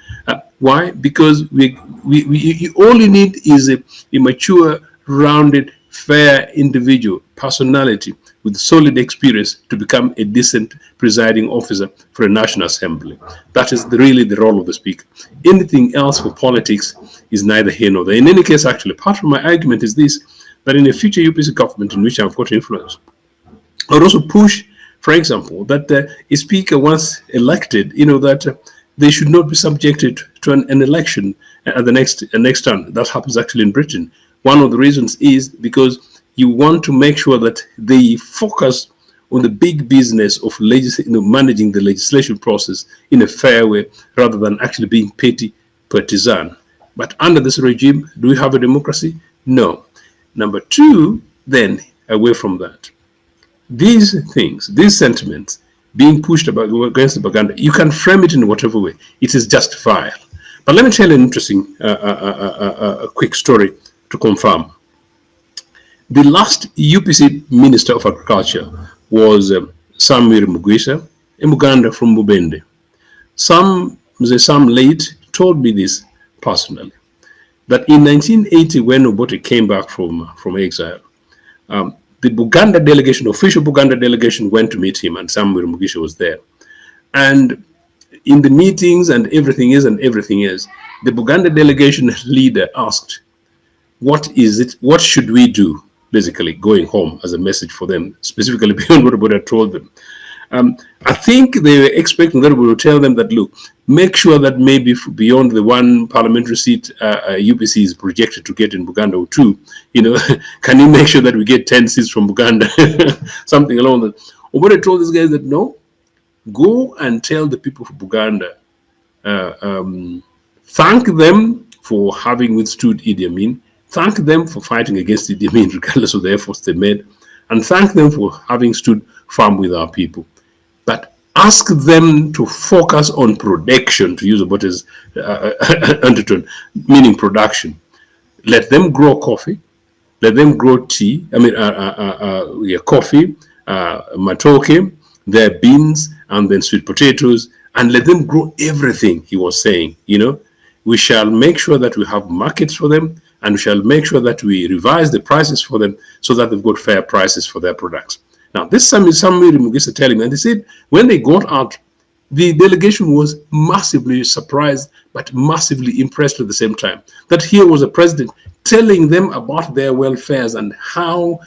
Why? Because you only need is a mature, rounded, fair individual, personality with solid experience to become a decent presiding officer for a National Assembly. That is really the role of the speaker. Anything else for politics is neither here nor there. In any case, actually, part of my argument is this, that in a future UPC government in which I've got influence, I would also push, for example, that a speaker once elected, that they should not be subjected to an election at the next turn. That happens actually in Britain. One of the reasons is because you want to make sure that they focus on the big business of managing the legislation process in a fair way rather than actually being petty partisan. But under this regime, do we have a democracy? No. Number two, then, away from that, these things, these sentiments being pushed against the propaganda, you can frame it in whatever way. It is justifiable. But let me tell you an interesting, quick story to confirm. The last UPC Minister of Agriculture was Sam Mugisha, a Muganda from Mubende. Some late told me this personally, that in 1980, when Obote came back from exile, the Buganda delegation, official Buganda delegation, went to meet him, and Sam Mugisha was there. And in the meetings and everything is, the Buganda delegation leader asked, what is it, what should we do, basically going home as a message for them, specifically beyond what Obote had told them. I think they were expecting that we would tell them that, look, make sure that maybe beyond the one parliamentary seat UPC is projected to get in Buganda or two, can you make sure that we get 10 seats from Buganda? Something along that. Obote told these guys that, no, go and tell the people of Buganda, thank them for having withstood Idi Amin, thank them for fighting against Idi Amin regardless of the efforts they made, and thank them for having stood firm with our people. But ask them to focus on production, to use Obote's undertone, meaning production. Let them grow coffee, let them grow tea, coffee, matoke, their beans, and then sweet potatoes, and let them grow everything, he was saying. We shall make sure that we have markets for them, and we shall make sure that we revise the prices for them so that they've got fair prices for their products. Now, this is somebody Mugisa telling me, and they said when they got out, the delegation was massively surprised, but massively impressed at the same time. That here was a president telling them about their welfares and how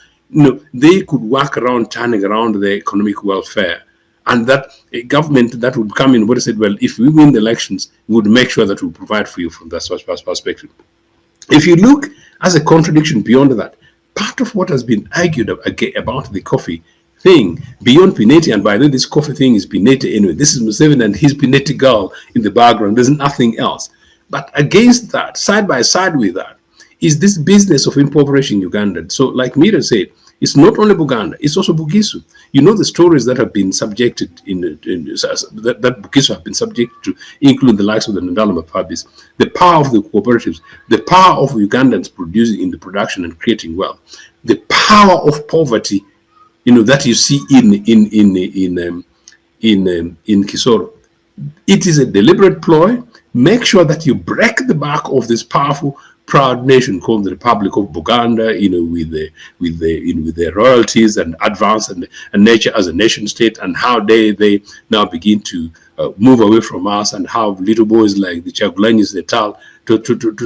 they could work around turning around their economic welfare. And that a government that would come in would have said, well, if we win the elections, we would make sure that we provide for you from that perspective. If you look as a contradiction beyond that, part of what has been argued about the coffee thing, beyond Pineti, and by the way, this coffee thing is Pineti anyway, this is Museveni and his Pineti girl in the background, there's nothing else. But against that, side by side with that, is this business of impoverishing Ugandans. So like Miriam said, it's not only Buganda, it's also Bugisu. The stories that have been subjected that Bugisu have been subjected to, including the likes of the Ndalama Pabis, the power of the cooperatives, the power of Ugandans producing in the production and creating wealth, the power of poverty, that you see in Kisoro. It is a deliberate ploy. Make sure that you break the back of this powerful, proud nation called the Republic of Buganda, with their royalties and advance and nature as a nation state, and how they now begin to move away from us, and how little boys like the Chagulanis, the Tal, to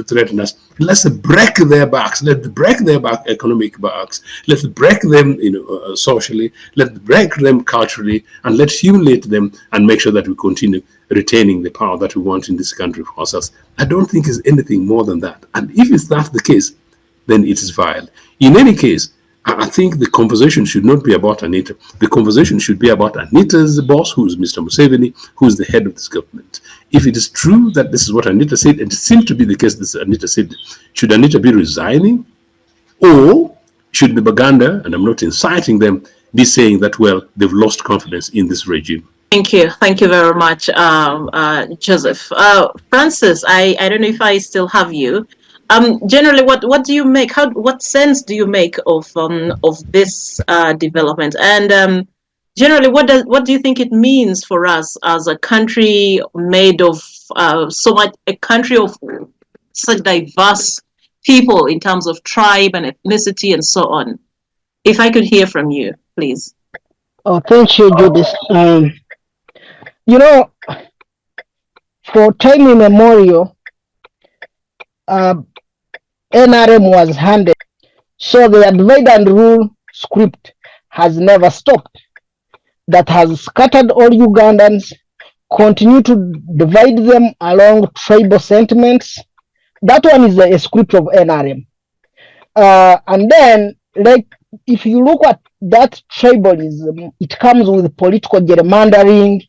threaten us. Let's break their backs. Let's break their economic backs. Let's break them, socially. Let's break them culturally, and let's humiliate them and make sure that we continue retaining the power that we want in this country for ourselves. I don't think it's anything more than that. And if it's not the case, then it is vile. In any case, I think the conversation should not be about Anita. The conversation should be about Anita's boss, who is Mr. Museveni, who is the head of this government. If it is true that this is what Anita said, and it seems to be the case that Anita said, should Anita be resigning? Or should the Baganda, and I'm not inciting them, be saying that, well, they've lost confidence in this regime? Thank you very much, Joseph. Francis, I don't know if I still have you. Generally, what do you make? What sense do you make of this development? And generally, what do you think it means for us as a country made of a country of such diverse people in terms of tribe and ethnicity and so on? If I could hear from you, please. Oh, thank you, Judith. You know, for time immemorial, NRM was handed, so the divide and rule script has never stopped. That has scattered all Ugandans, continue to divide them along tribal sentiments. That one is a script of NRM. And then, like, if you look at that tribalism, it comes with political gerrymandering.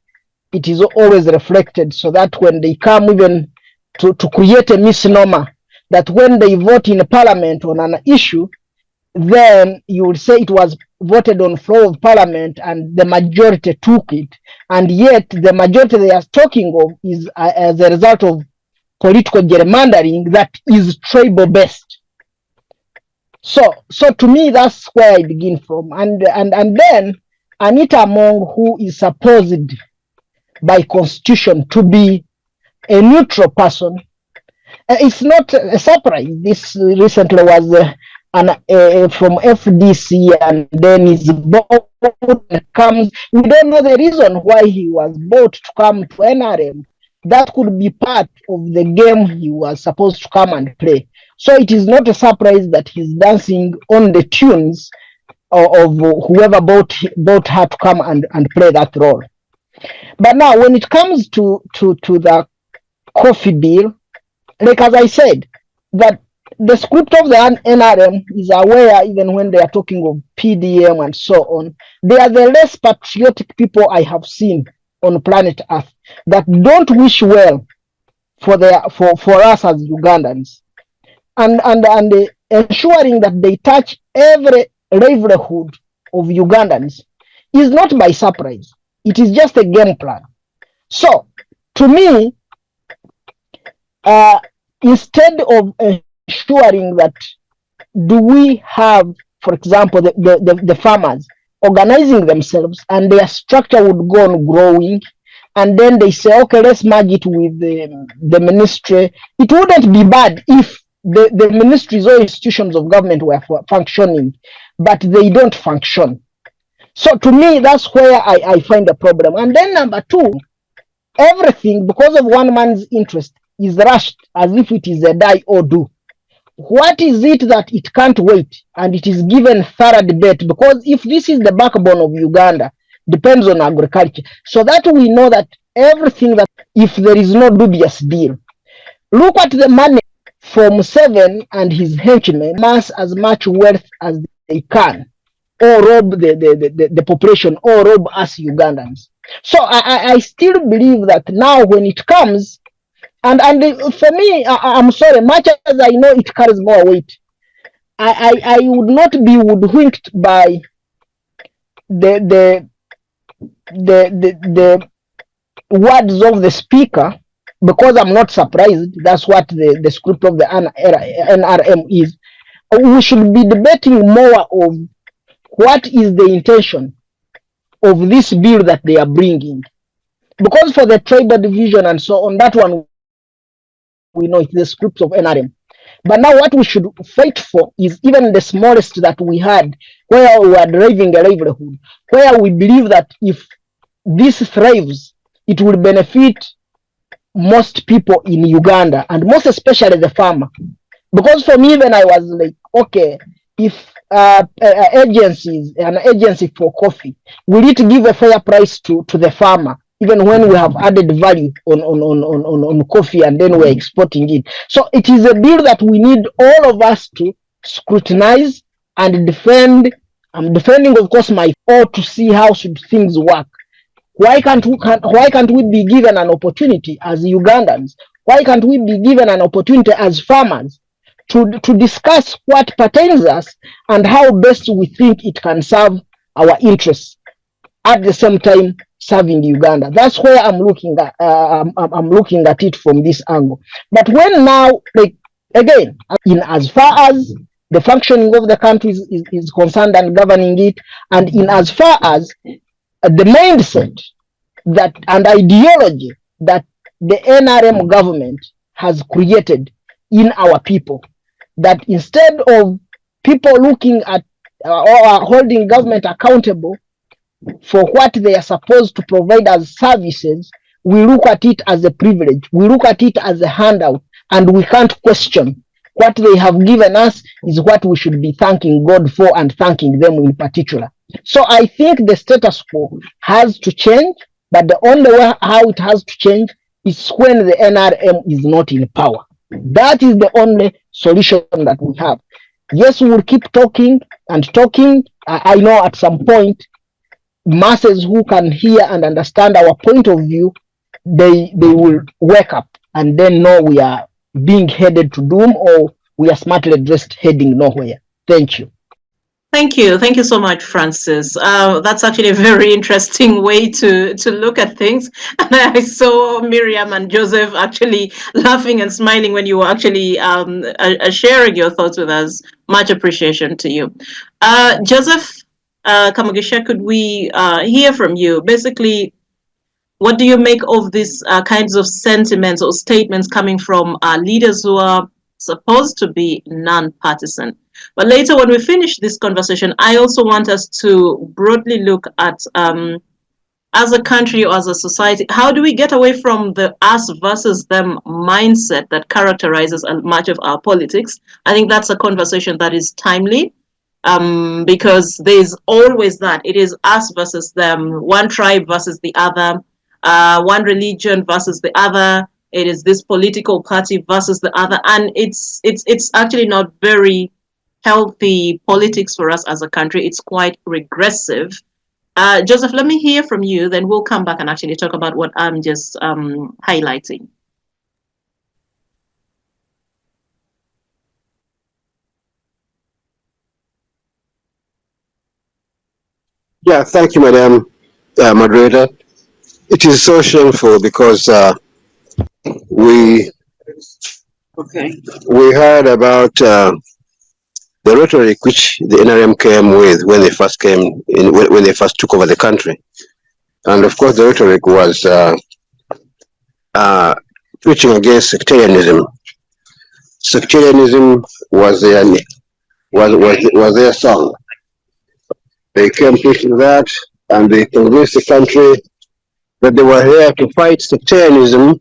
It is always reflected, so that when they come even to create a misnomer, that when they vote in parliament on an issue, then you will say it was voted on floor of parliament and the majority took it, and yet the majority they are talking of is as a result of political gerrymandering that is tribal based. So to me, that's where I begin from, and then Anita Among, who is supposed by constitution to be a neutral person, it's not a surprise. This recently was from FDC, and then his boat comes. We don't know the reason why he was bought to come to NRM. That could be part of the game he was supposed to come and play. So it is not a surprise that he's dancing on the tunes of whoever bought her to come and play that role. But now, when it comes to the coffee bill, like as I said, that the script of the NRM is aware, even when they are talking of PDM and so on, they are the less patriotic people I have seen on planet Earth, that don't wish well for us as Ugandans, and ensuring that they touch every livelihood of Ugandans is not by surprise. It is just a game plan. So, to me, instead of ensuring that, do we have, for example, the farmers organizing themselves and their structure would go on growing, and then they say, okay, let's merge it with the ministry. It wouldn't be bad if the ministries or institutions of government were functioning, but they don't function. So to me, that's where I find the problem. And then number two, everything, because of one man's interest, is rushed as if it is a die or do. What is it that it can't wait and it is given thorough debate? Because if this is the backbone of Uganda, depends on agriculture. So that we know that everything that, if there is no dubious deal, look at the money for Museveni and his henchmen, amass as much wealth as they can, or rob the population, or rob us Ugandans. So I still believe that now when it comes, and for me, I'm sorry, much as I know it carries more weight, I would not be hoodwinked by the words of the speaker, because I'm not surprised. That's what the script of the NRM is. We should be debating more of what is the intention of this bill that they are bringing. Because for the tribal division and so on, that one, we know it's the script of NRM. But now what we should fight for is even the smallest that we had, where we are driving a livelihood, where we believe that if this thrives, it will benefit most people in Uganda, and most especially the farmer. Because for me, when I was like, okay, if agencies, an agency for coffee, will it give a fair price to the farmer, even when we have added value on coffee and then we're exporting it? So it is a bill that we need all of us to scrutinize and defend. I'm defending, of course, or to see how should things work. Why can't we be given an opportunity as Ugandans? Why can't we be given an opportunity as farmers to discuss what pertains us and how best we think it can serve our interests, at the same time serving Uganda. That's where I'm looking at. I'm looking at it from this angle. But when now, like again, in as far as the functioning of the country is concerned and governing it, and in as far as the mindset that and ideology that the NRM government has created in our people, that instead of people looking at or holding government accountable for what they are supposed to provide as services, we look at it as a privilege. We look at it as a handout, and we can't question what they have given us is what we should be thanking God for and thanking them in particular. So I think the status quo has to change, but the only way how it has to change is when the NRM is not in power. That is the only solution that we have. Yes, we will keep talking and talking. I know at some point, masses who can hear and understand our point of view, they will wake up and then know we are being headed to doom, or we are smartly dressed heading nowhere. Thank you. Thank you. Thank you so much, Francis. That's actually a very interesting way to look at things. And I saw Miriam and Joseph actually laughing and smiling when you were actually sharing your thoughts with us. Much appreciation to you. Joseph Kamugisha, could we hear from you? Basically, what do you make of these kinds of sentiments or statements coming from leaders who are supposed to be non-partisan? But later, when we finish this conversation, I also want us to broadly look at, as a country or as a society, how do we get away from the us versus them mindset that characterizes much of our politics? I think that's a conversation that is timely. Because there's always that. It is us versus them, one tribe versus the other, one religion versus the other. It is this political party versus the other, and it's actually not very healthy politics for us as a country. It's quite regressive. Joseph, let me hear from you, then we'll come back and actually talk about what I'm just highlighting. Yeah, thank you, Madam Moderator. It is so shameful because we heard about the rhetoric which the NRM came with when they first came in, when they first took over the country, and of course the rhetoric was preaching against sectarianism. Sectarianism was their song. They came preaching that, and they convinced the country that they were here to fight sectarianism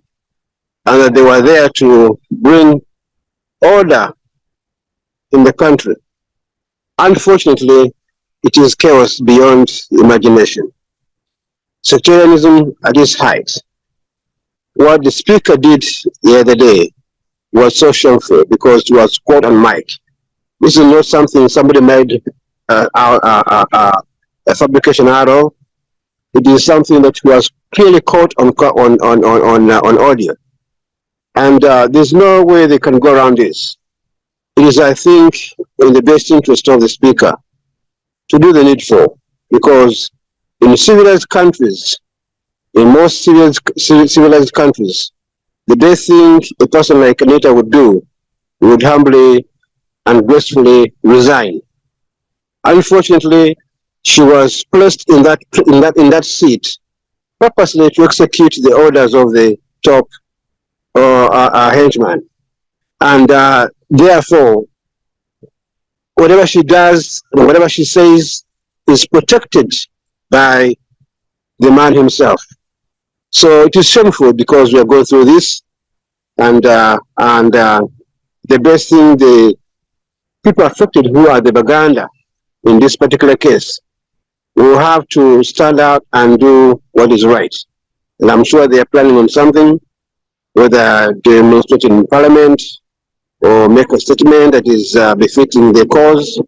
and that they were there to bring order in the country. Unfortunately, it is chaos beyond imagination. Sectarianism at its height. What the speaker did the other day was so shameful because it was quote on mic. This is not something somebody made a fabrication out of. It is something that was clearly caught on audio, and there's no way they can go around this. It is, I think, in the best interest of the speaker to do the needful, because in civilized countries, in most civilized countries, the best thing a person like Anita would do would humbly and gracefully resign. Unfortunately, she was placed in that seat purposely to execute the orders of the top henchman, and therefore, whatever she does, whatever she says, is protected by the man himself. So it is shameful because we are going through this, and the best thing, the people affected who are the Baganda in this particular case will have to stand out and do what is right. And I'm sure they are planning on something, whether demonstrate in Parliament or make a statement that is befitting their cause.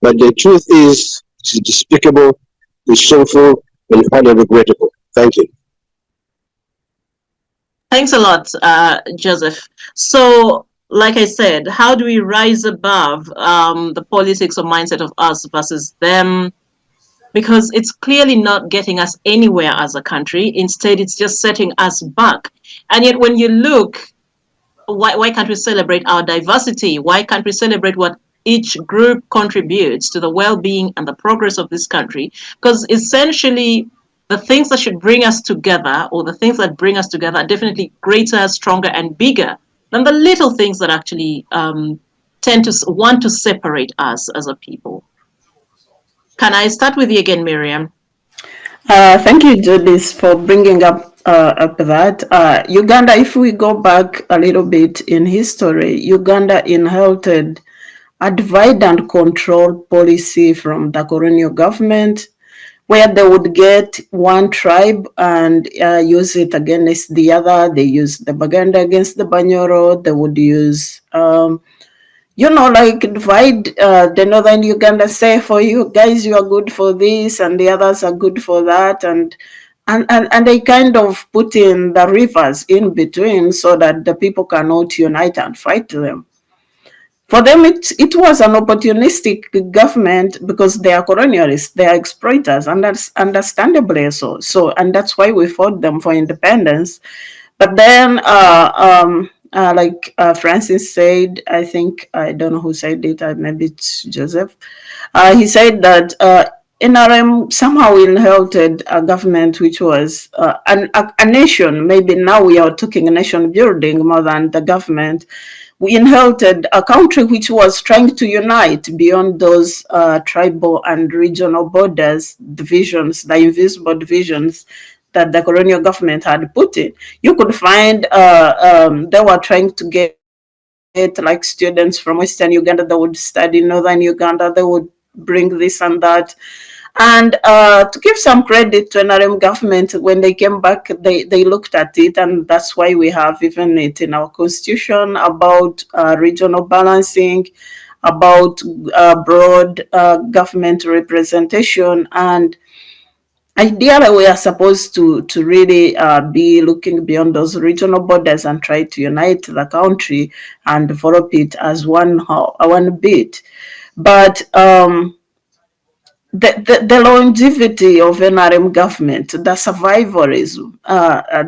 But the truth is, it's despicable, it's shameful, and highly regrettable. Thank you. Thanks a lot, Joseph. So, like I said, how do we rise above the politics or mindset of us versus them? because it's clearly not getting us anywhere as a country. Instead, it's just setting us back. And yet, when you look, why can't we celebrate our diversity? Why can't we celebrate what each group contributes to the well-being and the progress of this country? Because essentially, the things that should bring us together, or the things that bring us together, are definitely greater, stronger, and bigger than the little things that actually tend to want to separate us as a people. Can I start with you again, Miriam? Thank you, Judith, for bringing up that. Uganda, if we go back a little bit in history, Uganda inherited a divide and control policy from the colonial government, where they would get one tribe and use it against the other. They use the Baganda against the Banyoro. They would use like divide the northern Uganda, say, for you guys, you are good for this and the others are good for that, and they kind of put in the rivers in between so that the people cannot unite and fight them. For them, it was an opportunistic government because they are colonialists, they are exploiters, and that's understandably so. And that's why we fought them for independence. But then, like Francis said, I think, I don't know who said it, maybe it's Joseph. He said that NRM somehow inherited a government which was a nation. Maybe now we are talking nation building more than the government. We inherited a country which was trying to unite beyond those tribal and regional borders, divisions, the invisible divisions that the colonial government had put in. You could find they were trying to get like students from Western Uganda that would study in Northern Uganda. They would bring this and that. And to give some credit to NRM government, when they came back, they looked at it, and that's why we have even it in our constitution about regional balancing, about broad government representation. And ideally, we are supposed to really be looking beyond those regional borders and try to unite the country and develop it as one bit. But the longevity of NRM government, the survivalism,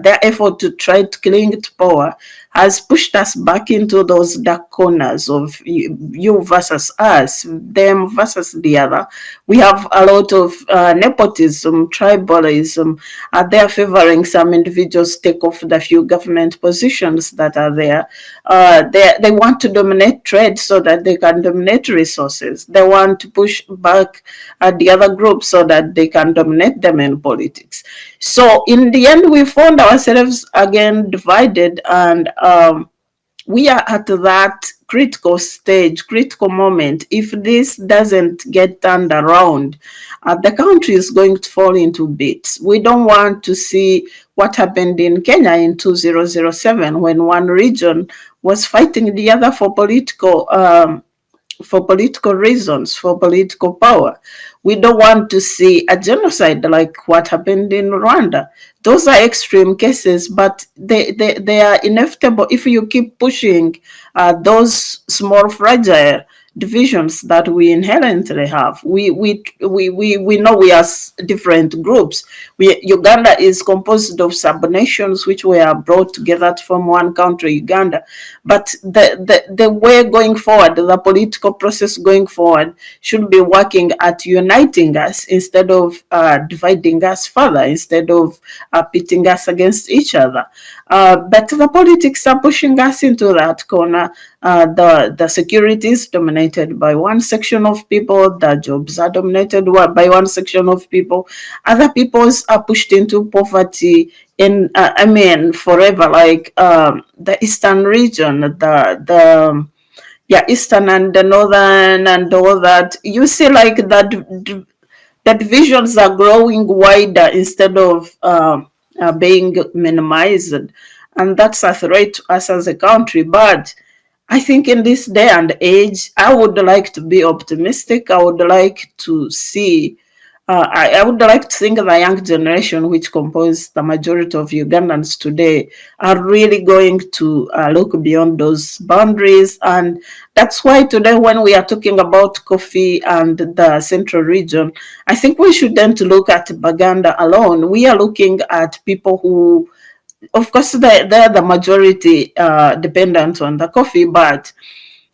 their effort to try to cling to power has pushed us back into those dark corners of you versus us, them versus the other. We have a lot of nepotism, tribalism. They are favoring some individuals take off the few government positions that are there. They want to dominate trade so that they can dominate resources. They want to push back the other groups so that they can dominate them in politics. So in the end, we found ourselves again divided, and we are at that critical stage, critical moment. If this doesn't get turned around, the country is going to fall into bits. We don't want to see what happened in Kenya in 2007 when one region was fighting the other for political reasons, for political power. We don't want to see a genocide like what happened in Rwanda. Those are extreme cases, but they are inevitable if you keep pushing those small, fragile divisions that we inherently have. We know we are different groups. Uganda is composed of sub-nations which were brought together to form one country, Uganda. But the way going forward, the political process going forward, should be working at uniting us instead of dividing us further, instead of pitting us against each other. But the politics are pushing us into that corner. The security is dominated by one section of people. The jobs are dominated by one section of people. Other peoples are pushed into poverty in, forever. Like the eastern region, eastern and the northern and all that. You see, like that, the divisions are growing wider instead of being minimized, and that's a threat to us as a country. But I think in this day and age, I would like to be optimistic. I would like to see I would like to think the young generation, which compose the majority of Ugandans today, are really going to look beyond those boundaries. And that's why today, when we are talking about coffee and the central region, I think we shouldn't look at Baganda alone. We are looking at people who, of course, they're the majority dependent on the coffee, but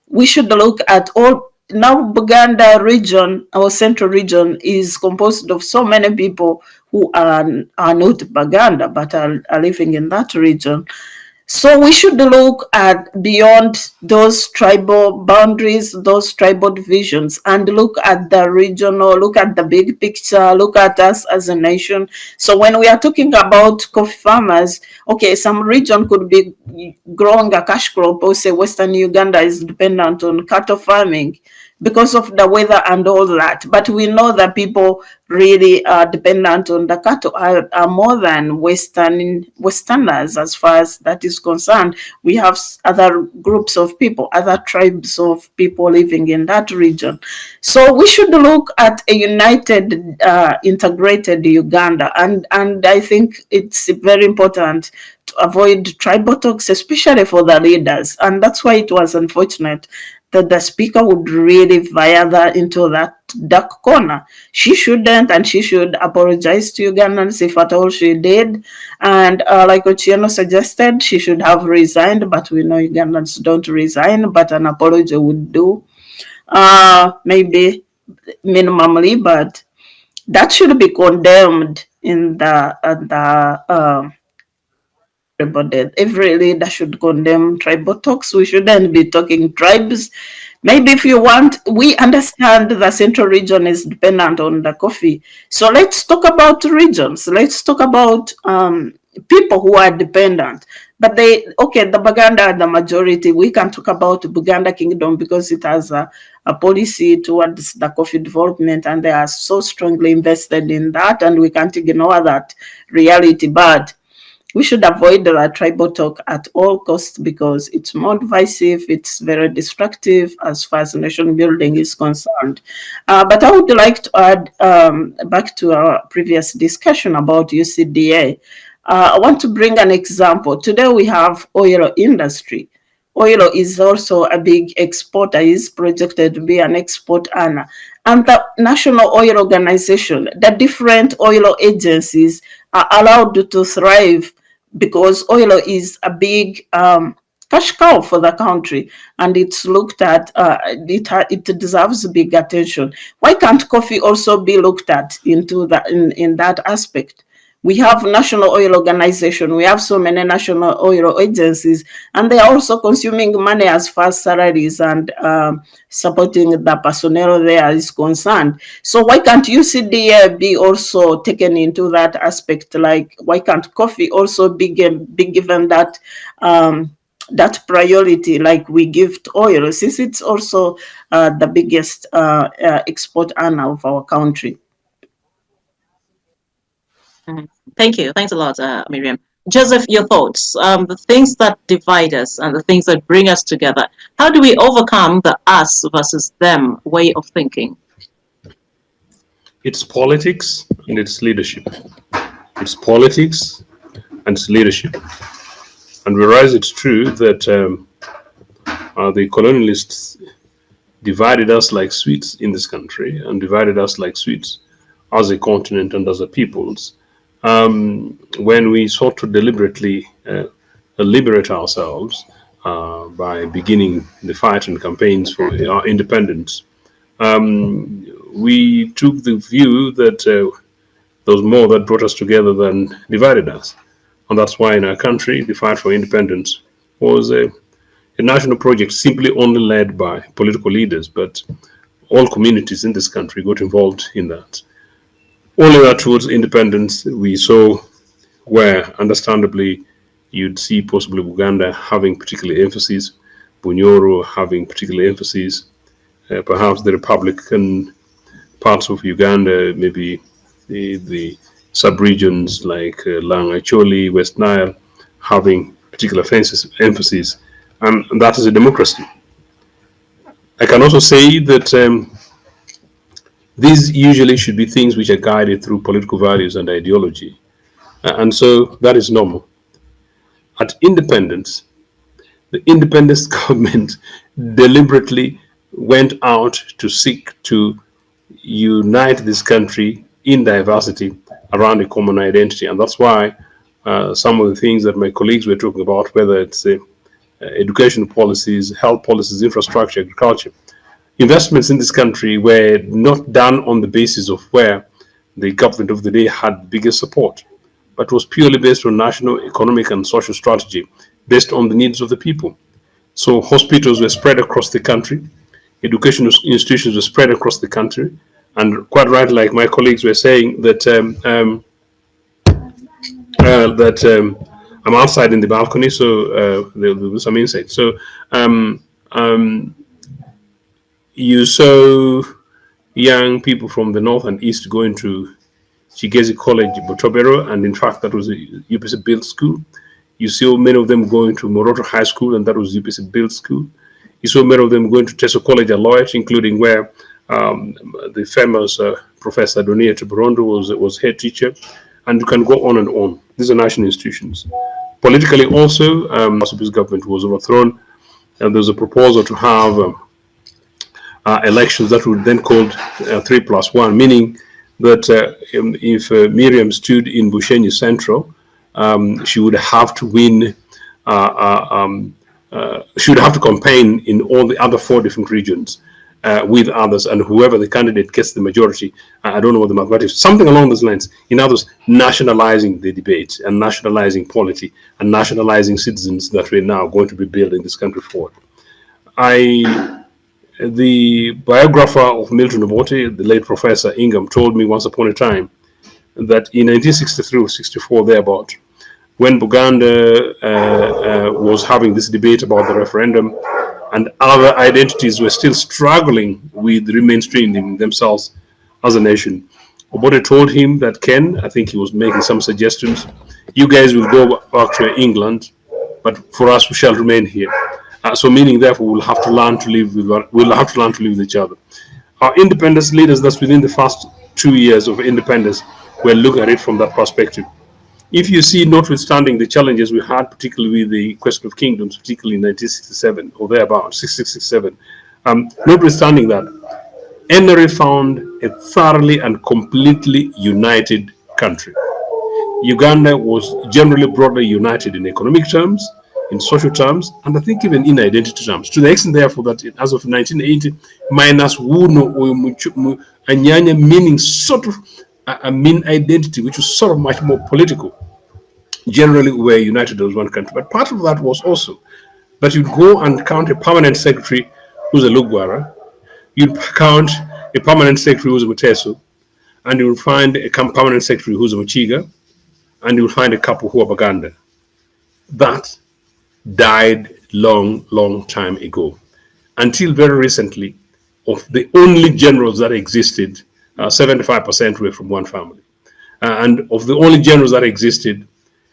we should look at all. Now Buganda region, our central region, is composed of so many people who are not Baganda but are living in that region. So we should look at beyond those tribal boundaries, those tribal divisions, and look at the regional, look at the big picture, look at us as a nation. So when we are talking about coffee farmers, okay, some region could be growing a cash crop, or say Western Uganda is dependent on cattle farming because of the weather and all that. But we know that people really are dependent on the cattle are more than Westerners as far as that is concerned. We have other groups of people, other tribes of people living in that region. So we should look at a united, integrated Uganda. And I think it's very important to avoid tribal talks, especially for the leaders. And that's why it was unfortunate that the speaker would really veer into that dark corner. She shouldn't, and she should apologize to Ugandans if at all she did. And like Ochieno suggested, she should have resigned, but we know Ugandans don't resign, but an apology would do. Maybe minimally, but that should be condemned in every leader should condemn tribal talks. We shouldn't be talking tribes. Maybe if you want, we understand the central region is dependent on the coffee. So let's talk about regions. Let's talk about people who are dependent. But the Baganda are the majority. We can talk about Buganda Kingdom because it has a policy towards the coffee development, and they are so strongly invested in that, and we can't ignore that reality. But we should avoid the tribal talk at all costs because it's more divisive, it's very destructive as far as nation building is concerned. But I would like to add back to our previous discussion about UCDA. I want to bring an example. Today we have oil industry. Oil is also a big exporter, is projected to be an export earner. And the National Oil Organization, the different oil agencies are allowed to thrive because oil is a big cash cow for the country, and it's looked at, it deserves big attention. Why can't coffee also be looked at into in that aspect? We have National Oil Organization, we have so many national oil agencies, and they are also consuming money as far as salaries and supporting the personnel there is concerned. So why can't UCDA be also taken into that aspect? Like, why can't coffee also be given that that priority like we give to oil, since it's also the biggest export earner of our country? Thank you. Thanks a lot, Miriam. Joseph, your thoughts. The things that divide us and the things that bring us together. How do we overcome the us versus them way of thinking? It's politics and it's leadership. It's politics and it's leadership. And whereas it's true that the colonialists divided us like sweets in this country and divided us like sweets as a continent and as a peoples, when we sought to deliberately liberate ourselves by beginning the fight and campaigns for our independence, we took the view that there was more that brought us together than divided us. And that's why in our country, the fight for independence was a national project simply only led by political leaders, but all communities in this country got involved in that. Only that towards independence we saw where, understandably, you'd see possibly Uganda having particular emphasis, Bunyoro having particular emphasis, perhaps the Republican parts of Uganda, maybe the sub-regions like Langa-Choli, West Nile, having particular emphasis, and that is a democracy. I can also say that These usually should be things which are guided through political values and ideology. And so that is normal. At independence, the independence government deliberately went out to seek to unite this country in diversity around a common identity. And that's why some of the things that my colleagues were talking about, whether it's education policies, health policies, infrastructure, agriculture, investments in this country were not done on the basis of where the government of the day had the biggest support, but was purely based on national economic and social strategy based on the needs of the people. So hospitals were spread across the country, educational institutions were spread across the country, and quite right, like my colleagues were saying, that I'm outside in the balcony, so there will be some insight. So you saw young people from the north and east going to Chigezi College, Botobero, and in fact, that was a UPC built school. You saw many of them going to Moroto High School, and that was UPC built school. You saw many of them going to Teso College at Lloyd, including where the famous Professor Donia Tiborondo was head teacher, and you can go on and on. These are national institutions. Politically also, the government was overthrown, and there was a proposal to have elections that would then called 3+1, meaning that if Miriam stood in Bushenyi Central, she would have to win, she would have to campaign in all the other 4 different regions with others, and whoever the candidate gets the majority, I don't know what the mathematics, something along those lines. In others, nationalizing the debate and nationalizing polity and nationalizing citizens that we're now going to be building this country forward. The biographer of Milton Obote, the late Professor Ingham, told me once upon a time that in 1963 or 64, thereabout, when Buganda was having this debate about the referendum and other identities were still struggling with remainstreaming themselves as a nation, Obote told him that, Ken, I think he was making some suggestions, you guys will go back to England, but for us, we shall remain here. So meaning, therefore, we'll have to learn to live with each other. Our independence leaders, that's within the first 2 years of independence, were looking at it from that perspective. If you see, notwithstanding the challenges we had, particularly with the question of kingdoms, particularly in 1967 or thereabouts, 6667, notwithstanding that, NRA found a thoroughly and completely united country. Uganda was generally broadly united in economic terms, in social terms, and I think even in identity terms, to the extent, therefore, that as of 1980, minus Wuno or Anyanya, meaning sort of a mean identity, which was sort of much more political, generally were united as one country. But part of that was also that you'd go and count a permanent secretary who's a Lugwara, you'd count a permanent secretary who's a Muteso, and you'll find a permanent secretary who's a Muchiga, and you'll find a couple who are Baganda. That died long time ago. Until very recently, of the only generals that existed, 75% were from one family. And of the only generals that existed,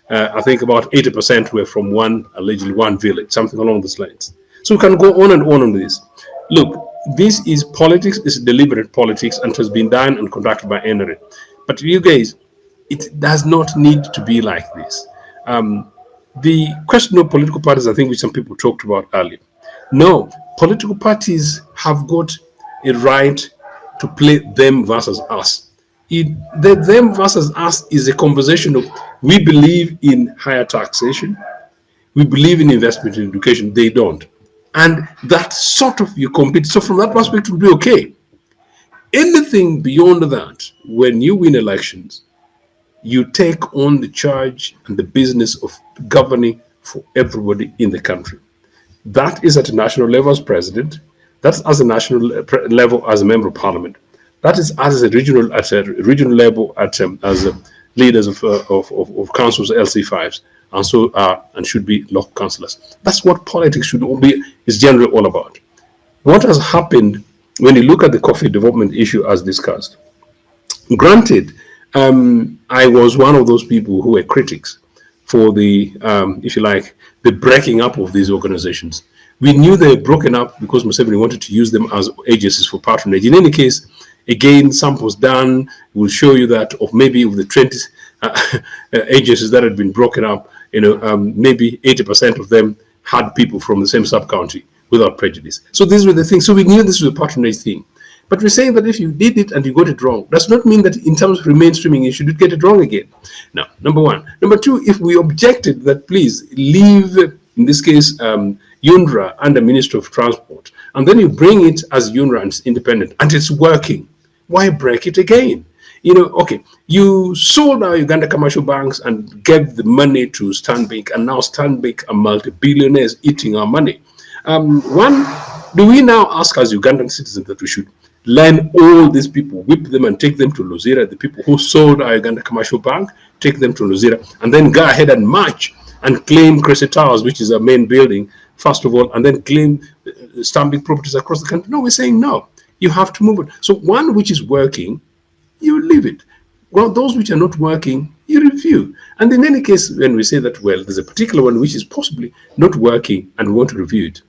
I think about 80% were from allegedly one village, something along those lines. So we can go on and on this. Look, this is politics, it's deliberate politics, and it has been done and conducted by NRA. But you guys, it does not need to be like this. The question of political parties, I think, which some people talked about earlier. No, political parties have got a right to play them versus us. The them versus us is a conversation of, we believe in higher taxation, we believe in investment in education, they don't. And that sort of, you compete. So from that perspective, it will be okay. Anything beyond that, when you win elections, you take on the charge and the business of governing for everybody in the country. That is at a national level as president. That's as a national level as a member of parliament. That is at a regional level as leaders of councils, LC5s, and so are and should be local councillors. That's what politics should be, is generally all about. What has happened when you look at the coffee development issue as discussed? Granted, I was one of those people who were critics for the, if you like, the breaking up of these organizations. We knew they were broken up because Museveni wanted to use them as agencies for patronage. In any case, Again, samples done will show you that of maybe of the 20 agencies that had been broken up, maybe 80% of them had people from the same sub-county without prejudice. So these were the things. So we knew this was a patronage thing. But we're saying that if you did it and you got it wrong, does not mean that in terms of mainstreaming, you should get it wrong again. Now, number one. Number two, if we objected that please leave, in this case, UNRWA under Minister of Transport, and then you bring it as UNRWA and it's independent and it's working, why break it again? Okay, you sold our Uganda commercial banks and gave the money to Stanbic, and now Stanbic are multi-billionaires eating our money. One, do we now ask as Ugandan citizens that we should land all these people, whip them and take them to Luzira, the people who sold our Uganda commercial bank, take them to Luzira, and then go ahead and march and claim Crescent Towers, which is our main building, first of all, and then claim Stanbic properties across the country? No, we're saying no. You have to move it. So one which is working, you leave it. Well, those which are not working, you review. And in any case, when we say that, well, there's a particular one which is possibly not working and we want to review it,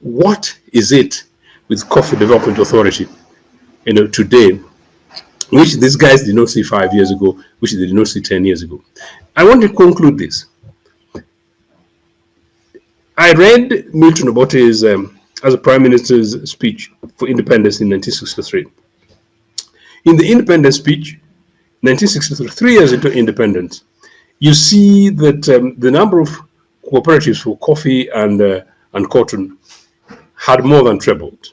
what is it with Coffee Development Authority, today, which these guys did not see 5 years ago, which they did not see 10 years ago? I want to conclude this. I read Milton Obote's as a Prime Minister's speech for independence in 1963. In the independence speech, 1963, 3 years into independence, you see that the number of cooperatives for coffee and cotton had more than trebled.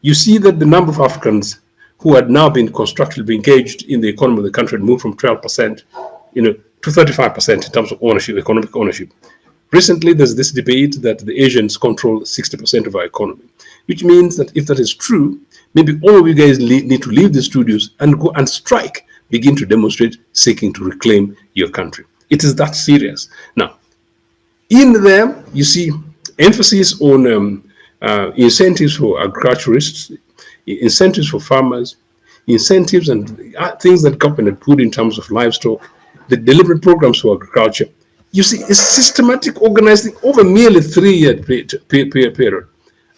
You see that the number of Africans who had now been constructively engaged in the economy of the country had moved from 12%, to 35% in terms of ownership, economic ownership. Recently, there's this debate that the Asians control 60% of our economy, which means that if that is true, maybe all of you guys need to leave the studios and go and strike, begin to demonstrate, seeking to reclaim your country. It is that serious. Now, in there, you see emphasis on incentives for agriculturists, incentives for farmers, incentives and things that government had put in terms of livestock, the deliberate programs for agriculture. You see, a systematic organizing over merely 3-year period.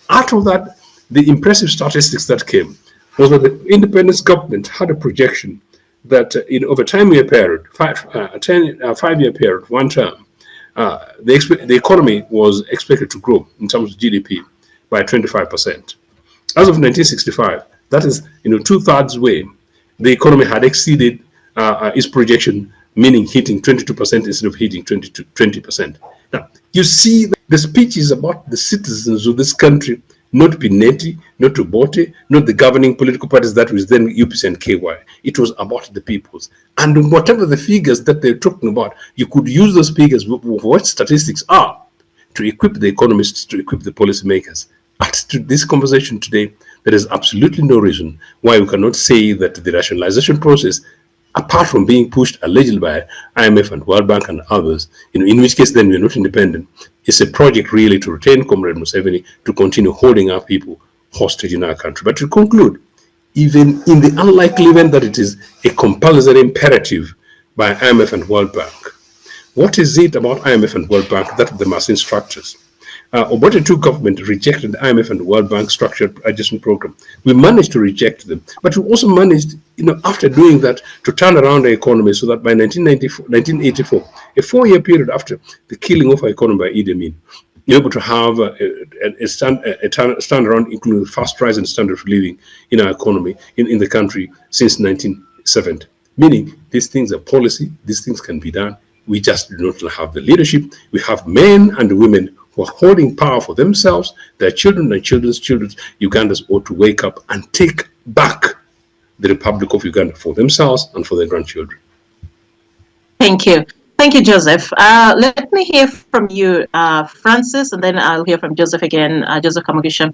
Out of that, the impressive statistics that came was that the independence government had a projection that in over a 10-year period, 5-year period, one term, the economy was expected to grow in terms of GDP by 25%. As of 1965, that is, 2/3 way, the economy had exceeded its projection, meaning hitting 22% instead of hitting 20%. Now, you see, the speech is about the citizens of this country, not Pineti, not Obote, not the governing political parties that was then UPC and KY. It was about the peoples. And whatever the figures that they're talking about, you could use those figures, what statistics are, to equip the economists, to equip the policymakers. But to this conversation today, there is absolutely no reason why we cannot say that the rationalization process, apart from being pushed allegedly by IMF and World Bank and others, in which case then we're not independent, it's a project really to retain Comrade Museveni, to continue holding our people hostage in our country. But to conclude, even in the unlikely event that it is a compulsory imperative by IMF and World Bank, what is it about IMF and World Bank that they must instruct us? Obote II government rejected the IMF and the World Bank structured adjustment program. We managed to reject them, but we also managed, after doing that, to turn around the economy so that by 1984, a 4-year period after the killing of our economy by Idi Amin, you're able to have a turnaround, including the fast rise in standard of living in our economy, in the country since 1970. Meaning, these things are policy, these things can be done. We just do not have the leadership. We have men and women who are holding power for themselves, their children and children's children. Ugandans ought to wake up and take back the Republic of Uganda for themselves and for their grandchildren. Thank you. Thank you, Joseph. Let me hear from you, Francis, and then I'll hear from Joseph again, Joseph Kamugisha.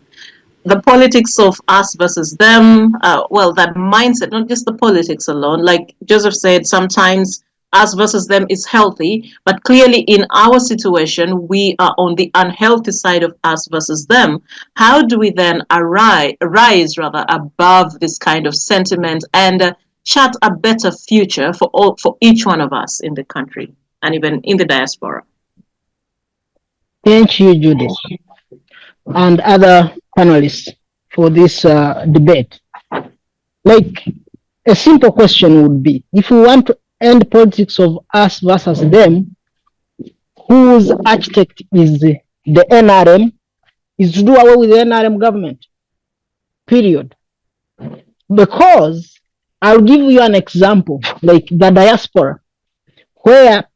The politics of us versus them, that mindset, not just the politics alone. Like Joseph said, sometimes us versus them is healthy, but clearly in our situation, we are on the unhealthy side of us versus them. How do we then rise above this kind of sentiment and chart a better future for each one of us in the country and even in the diaspora? Thank you, Judith, and other panelists for this debate. like a simple question would be, if we want to end politics of us versus them, whose architect is the NRM, is to do away with the NRM government, period. Because I'll give you an example, like the diaspora, where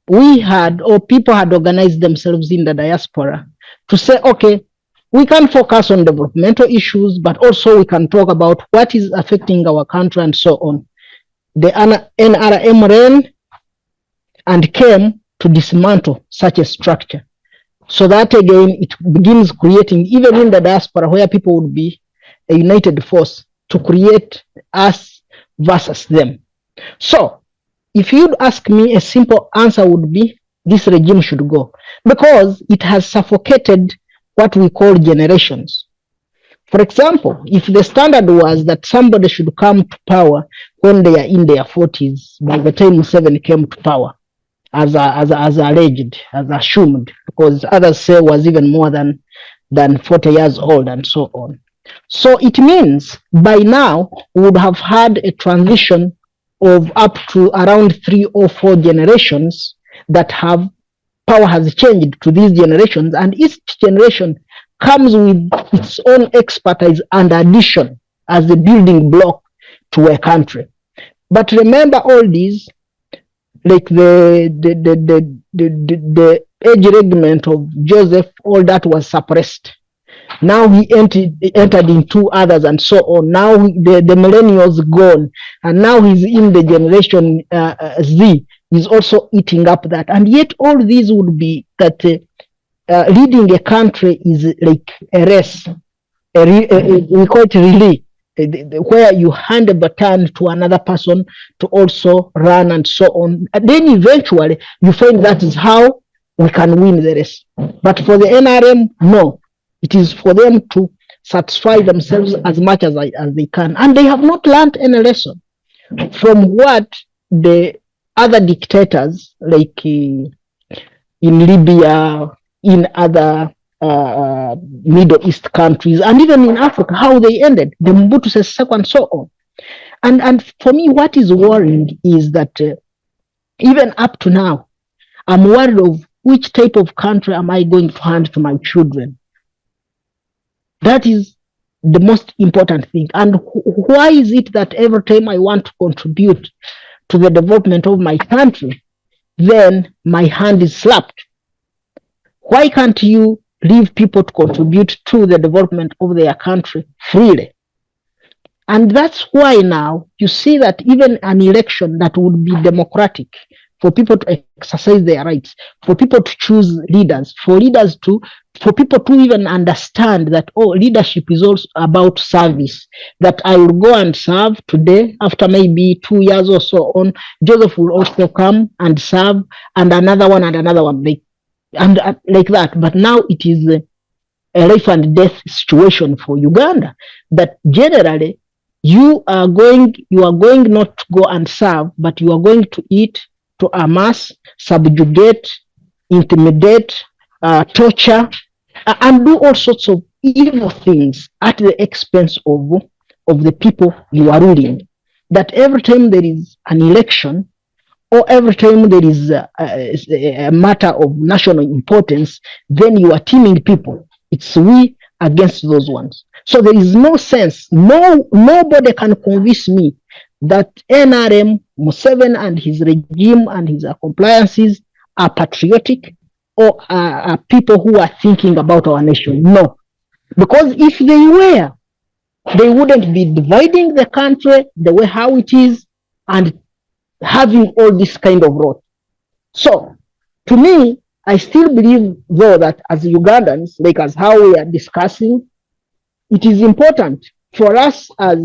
we had, or people had organized themselves in the diaspora to say, okay, we can focus on developmental issues, but also we can talk about what is affecting our country and so on. The NRM ran and came to dismantle such a structure. So that again, it begins creating, even in the diaspora, where people would be a united force to create us versus them. So if you'd ask me, a simple answer would be this regime should go, because it has suffocated what we call generations. For example, if the standard was that somebody should come to power when they are in their 40s, by the time Museveni came to power, as alleged, as assumed, because others say was even more than 40 years old and so on. So it means by now we would have had a transition of up to around 3 or 4 generations that have power has changed to these generations, and each generation comes with its own expertise and addition as a building block to a country. But remember, all these, like the age regiment of Joseph, all that was suppressed. Now he entered into others and so on. Now the millennials gone, and now he's in the generation Z. Is also eating up that, and yet all these would be that leading a country is like a race. We call it relay, where you hand a baton to another person to also run and so on. And then eventually you find that is how we can win the race. But for the NRM, no. It is for them to satisfy themselves as much as they can. And they have not learned any lesson from what the other dictators, like in Libya, in other Middle East countries, and even in Africa, how they ended, the Mobutu Sese Seko and so on. And for me, what is worrying is that even up to now, I'm worried of which type of country am I going to hand to my children. That is the most important thing. And why is it that every time I want to contribute to the development of my country, then my hand is slapped? Why can't you leave people to contribute to the development of their country freely? And that's why now you see that even an election that would be democratic, for people to exercise their rights, for people to choose leaders, for people to even understand that, oh, leadership is also about service, that I will go and serve today, after maybe 2 years or so on, Joseph will also come and serve, and another one, like that. But now it is a life and death situation for Uganda, that generally you are going not to go and serve, but you are going to eat, to amass, subjugate, intimidate, torture, and do all sorts of evil things at the expense of the people you are ruling. That every time there is an election, or every time there is a matter of national importance, then you are teaming people. It's we against those ones. So there is no sense, nobody can convince me that NRM, Museveni and his regime and his compliances are patriotic or are people who are thinking about our nation. No. Because if they were, they wouldn't be dividing the country the way how it is and having all this kind of rot. So, to me, I still believe, though, that as Ugandans, like as how we are discussing, it is important for us as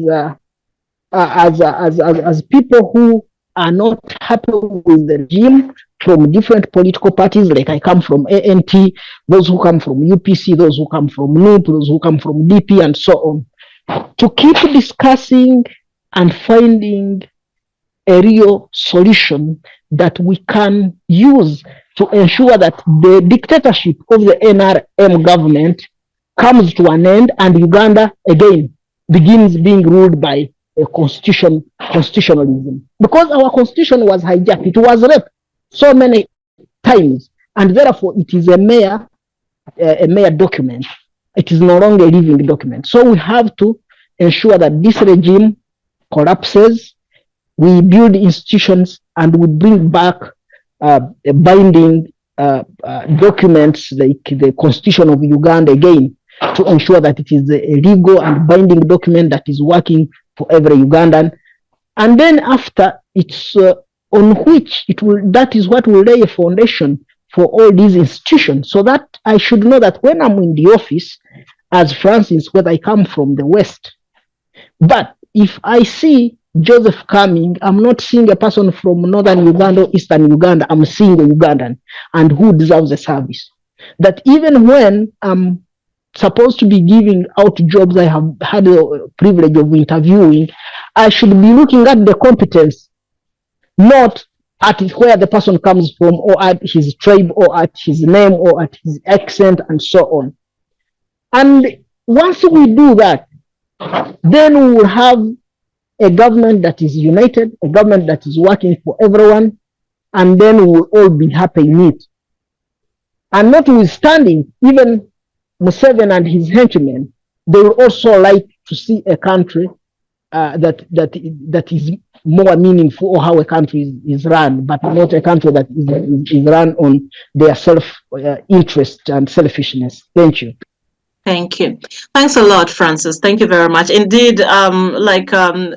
people who are not happy with the regime from different political parties, like I come from ANT, those who come from UPC, those who come from NUP, those who come from DP, and so on, to keep discussing and finding a real solution that we can use to ensure that the dictatorship of the NRM government comes to an end and Uganda again begins being ruled by a constitutionalism, because our constitution was hijacked. It was ripped so many times, and therefore it is a mere document. It is no longer a living document. So we have to ensure that this regime collapses. We build institutions and we bring back binding documents like the Constitution of Uganda again, to ensure that it is a legal and binding document that is working for every Ugandan. And then after, it's on which it will, that is what will lay a foundation for all these institutions, so that I should know that when I'm in the office, as Francis, whether I come from the West, but if I see Joseph coming, I'm not seeing a person from northern Uganda or eastern Uganda, I'm seeing a Ugandan and who deserves a service. That even when I'm supposed to be giving out jobs I have had the privilege of interviewing, I should be looking at the competence, not at where the person comes from, or at his tribe, or at his name, or at his accent, and so on. And once we do that, then we will have a government that is united, a government that is working for everyone, and then we will all be happy in it. And notwithstanding, even Museveni and his henchmen, they will also like to see a country that is more meaningful, or how a country is run, but not a country that is run on their self-interest and selfishness. Thank you. Thank you. Thanks a lot, Francis. Thank you very much. Indeed,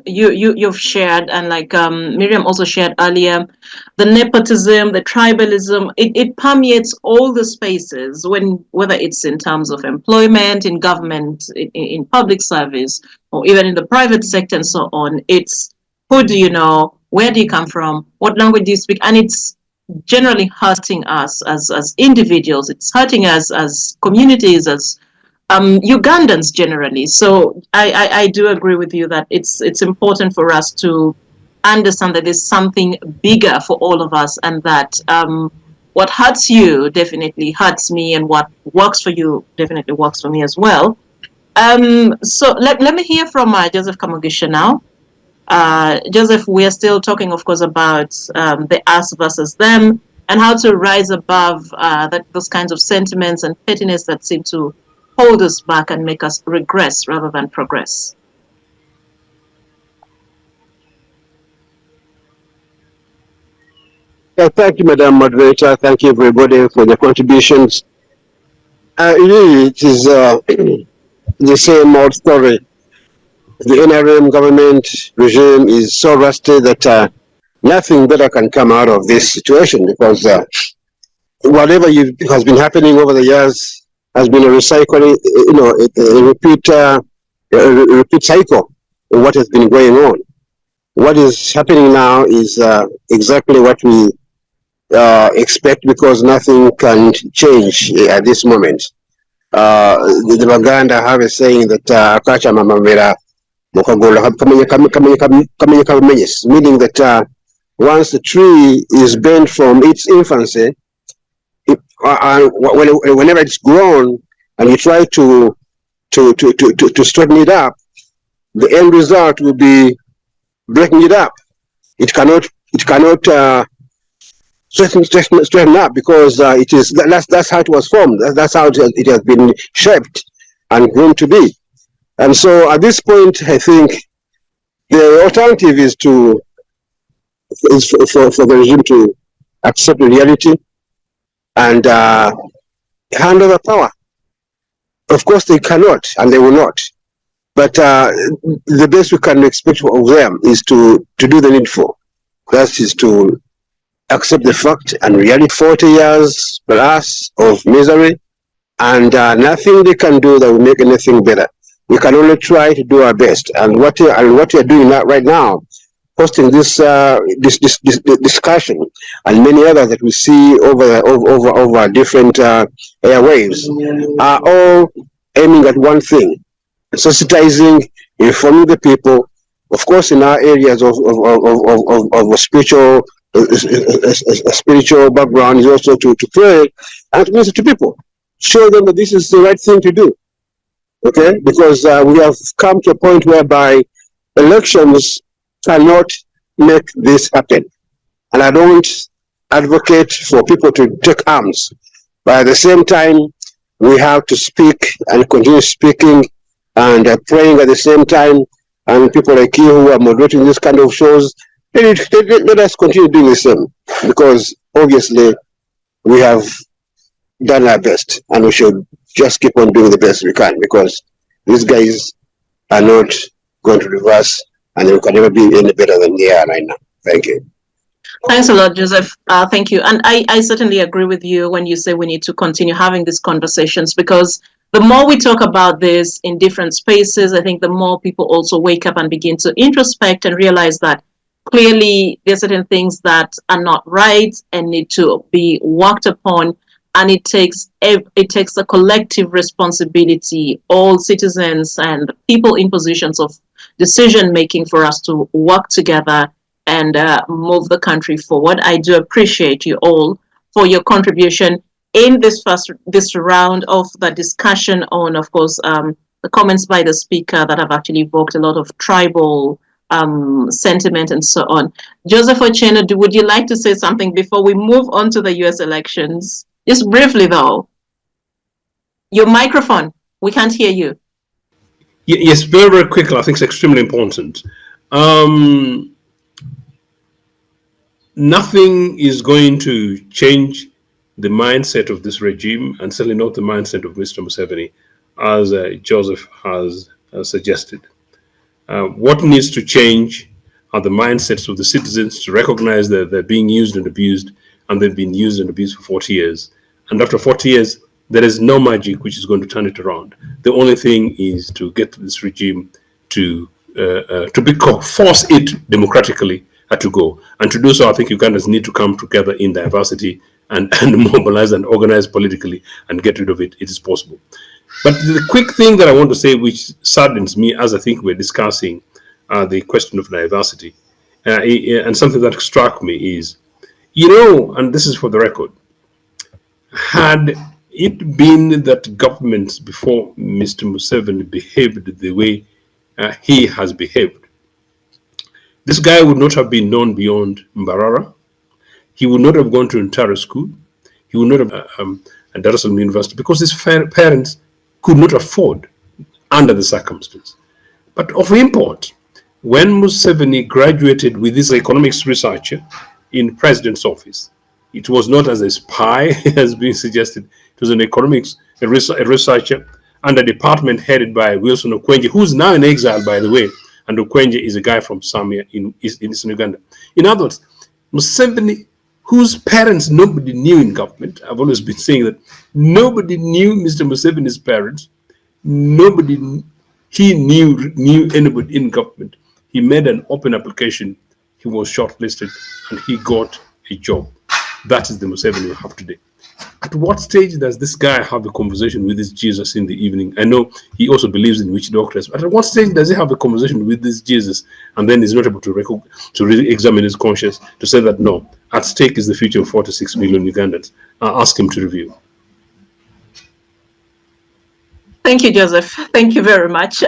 you've shared, and like Miriam also shared earlier, the nepotism, the tribalism, it permeates all the spaces, whether it's in terms of employment, in government, in public service, or even in the private sector and so on. It's who do you know, where do you come from, what language do you speak, and it's generally hurting us as individuals. It's hurting us as communities, as Ugandans generally. So I do agree with you that it's important for us to understand that there's something bigger for all of us, and that what hurts you definitely hurts me, and what works for you definitely works for me as well. So let me hear from Joseph Kamugisha now. Joseph, we are still talking, of course, about the us versus them, and how to rise above those kinds of sentiments and pettiness that seem to hold us back and make us regress rather than progress. Thank you, Madam Moderator. Thank you, everybody, for the contributions. Really, it is the same old story. The NRM government regime is so rusty that nothing better can come out of this situation, because whatever has been happening over the years has been a recycling, a repeat cycle of what has been going on. What is happening now is exactly what we expect, because nothing can change at this moment. The Baganda have a saying that akacha mamamera mukagola meaning that once the tree is bent from its infancy, whenever it's grown and you try to straighten it up, the end result will be breaking it up. It cannot straighten up, because that's how it was formed. That's how it has been shaped and grown to be. And so at this point, I think the alternative is for the regime to accept the reality and hand over power. Of course, they cannot, and they will not. But the best we can expect of them is to do the needful. That is to accept the fact and reality. 40 years plus of misery, and nothing they can do that will make anything better. We can only try to do our best. And what we are doing right now, hosting this discussion and many others that we see over different airwaves, are all aiming at one thing: sensitizing, informing the people. Of course, in our areas of spiritual background is also to pray and to listen to people, show them that this is the right thing to do. Okay, because we have come to a point whereby elections cannot make this happen. And I don't advocate for people to take arms. But at the same time, we have to speak and continue speaking and praying at the same time. And people like you who are moderating this kind of shows, let us continue doing the same, because obviously we have done our best, and we should just keep on doing the best we can, because these guys are not going to reverse, and they can never be any better than they are right now. Thank you. Thanks a lot, Joseph. Thank you. And I certainly agree with you when you say we need to continue having these conversations, because the more we talk about this in different spaces, I think the more people also wake up and begin to introspect and realize that clearly there are certain things that are not right and need to be worked upon. And it takes a collective responsibility, all citizens and people in positions of decision making, for us to work together and move the country forward. I do appreciate you all for your contribution in this round of the discussion on, of course, the comments by the speaker that have actually evoked a lot of tribal sentiment and so on. Joseph Ochieno, would you like to say something before we move on to the US elections? Just briefly, though. Your microphone, we can't hear you. Yes, very, very quickly. I think it's extremely important. Nothing is going to change the mindset of this regime, and certainly not the mindset of Mr. Museveni, as Joseph has suggested. What needs to change are the mindsets of the citizens to recognize that they're being used and abused, and they've been used and abused for 40 years. And after 40 years, there is no magic which is going to turn it around. The only thing is to get this regime to force it democratically to go. And to do so, I think Ugandans need to come together in diversity and mobilize and organize politically and get rid of it. It is possible. But the quick thing that I want to say, which saddens me, as I think we're discussing the question of diversity, and something that struck me is, and this is for the record, had it been that governments before Mr. Museveni behaved the way he has behaved, this guy would not have been known beyond Mbarara. He would not have gone to entire school. He would not have at Dar es Salaam University, because his parents could not afford under the circumstance. But of import, when Museveni graduated with this economics researcher in president's office, it was not as a spy, as being suggested. It was an economics researcher under a department headed by Wilson Okwenje, who's now in exile, by the way. And Okwenje is a guy from Samia in Eastern Uganda. In other words, Museveni, whose parents nobody knew in government, I've always been saying that nobody knew Mr. Museveni's parents, he knew anybody in government. He made an open application, he was shortlisted, and he got a job. That is the Museveni we have today. At what stage does this guy have a conversation with this Jesus in the evening? I know he also believes in witch doctors, but at what stage does he have a conversation with this Jesus and then he's not able to really examine his conscience to say that no, at stake is the future of 46 million Ugandans? Ask him to review. Thank you, Joseph. Thank you very much.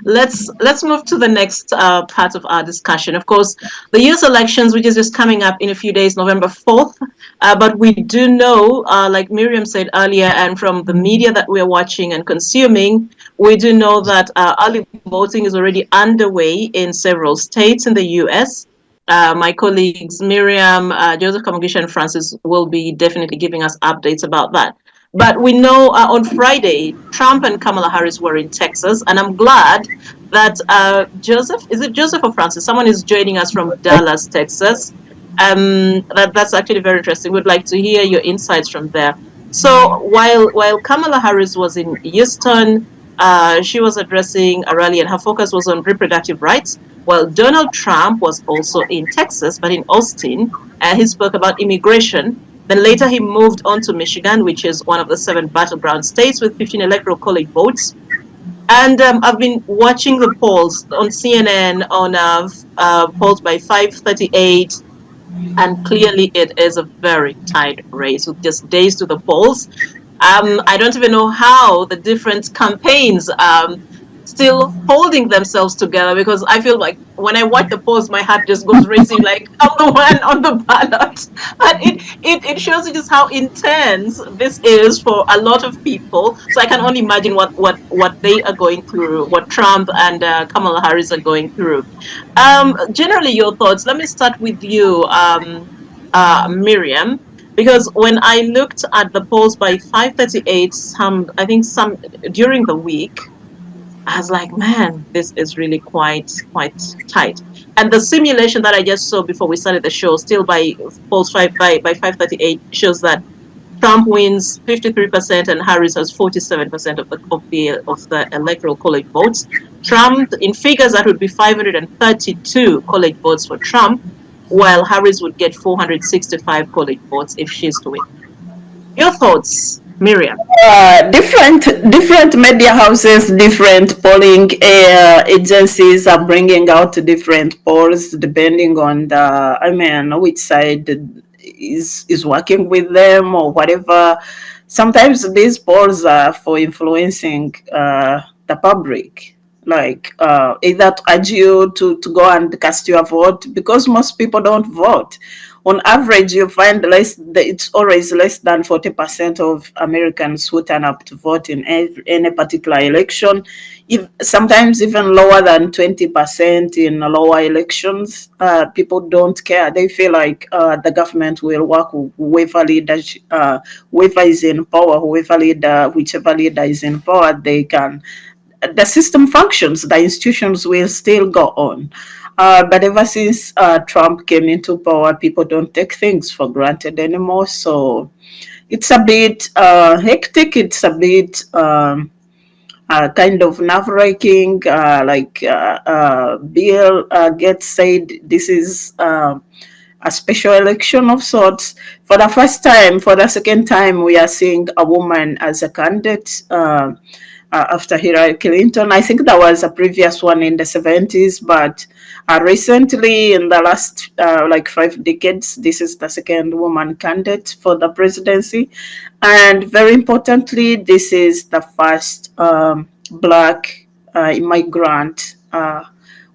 Let's move to the next part of our discussion. Of course, the US elections, which is just coming up in a few days, November 4th. But we do know, like Miriam said earlier, and from the media that we're watching and consuming, we do know that early voting is already underway in several states in the US. My colleagues Miriam, Joseph Kamugisha, and Francis will be definitely giving us updates about that. But we know on Friday, Trump and Kamala Harris were in Texas, and I'm glad that Joseph, is it Joseph or Francis? Someone is joining us from Dallas, Texas. That's actually very interesting. We'd like to hear your insights from there. So while Kamala Harris was in Houston, she was addressing a rally, and her focus was on reproductive rights. While Donald Trump was also in Texas, but in Austin, he spoke about immigration. Then later he moved on to Michigan, which is one of the 7 battleground states with 15 electoral college votes. And I've been watching the polls on CNN, on polls by 538, and clearly it is a very tight race with just days to the polls. I don't even know how the different campaigns still holding themselves together, because I feel like when I watch the polls, my heart just goes racing like I'm the one on the ballot. But it shows you just how intense this is for a lot of people. So I can only imagine what they are going through, what Trump and Kamala Harris are going through. Generally, your thoughts. Let me start with you, Miriam, because when I looked at the polls by 5:38, I think some during the week, I was like, man, this is really quite tight. And the simulation that I just saw before we started the show, still by polls by 5:38, shows that Trump wins 53% and Harris has 47% of the electoral college votes. Trump, in figures, that would be 532 college votes for Trump, while Harris would get 465 college votes if she's to win. Your thoughts, Miriam? Different media houses, different polling agencies are bringing out different polls depending on which side is working with them or whatever. Sometimes these polls are for influencing the public, like either to urge you to go and cast your vote, because most people don't vote. On average, you find it's always less than 40% of Americans who turn up to vote in any particular election. Sometimes even lower than 20% in lower elections. People don't care. They feel like the government will work with whoever whoever is in power, whichever leader is in power, they can. The system functions, the institutions will still go on. But ever since Trump came into power, people don't take things for granted anymore. So it's a bit hectic. It's a bit kind of nerve-wracking. Bill Gates said this is a special election of sorts. For the first time, for the second time, we are seeing a woman as a candidate. After Hillary Clinton. I think there was a previous one in the 70s, but recently in the last 5 decades, this is the second woman candidate for the presidency. And very importantly, this is the first Black immigrant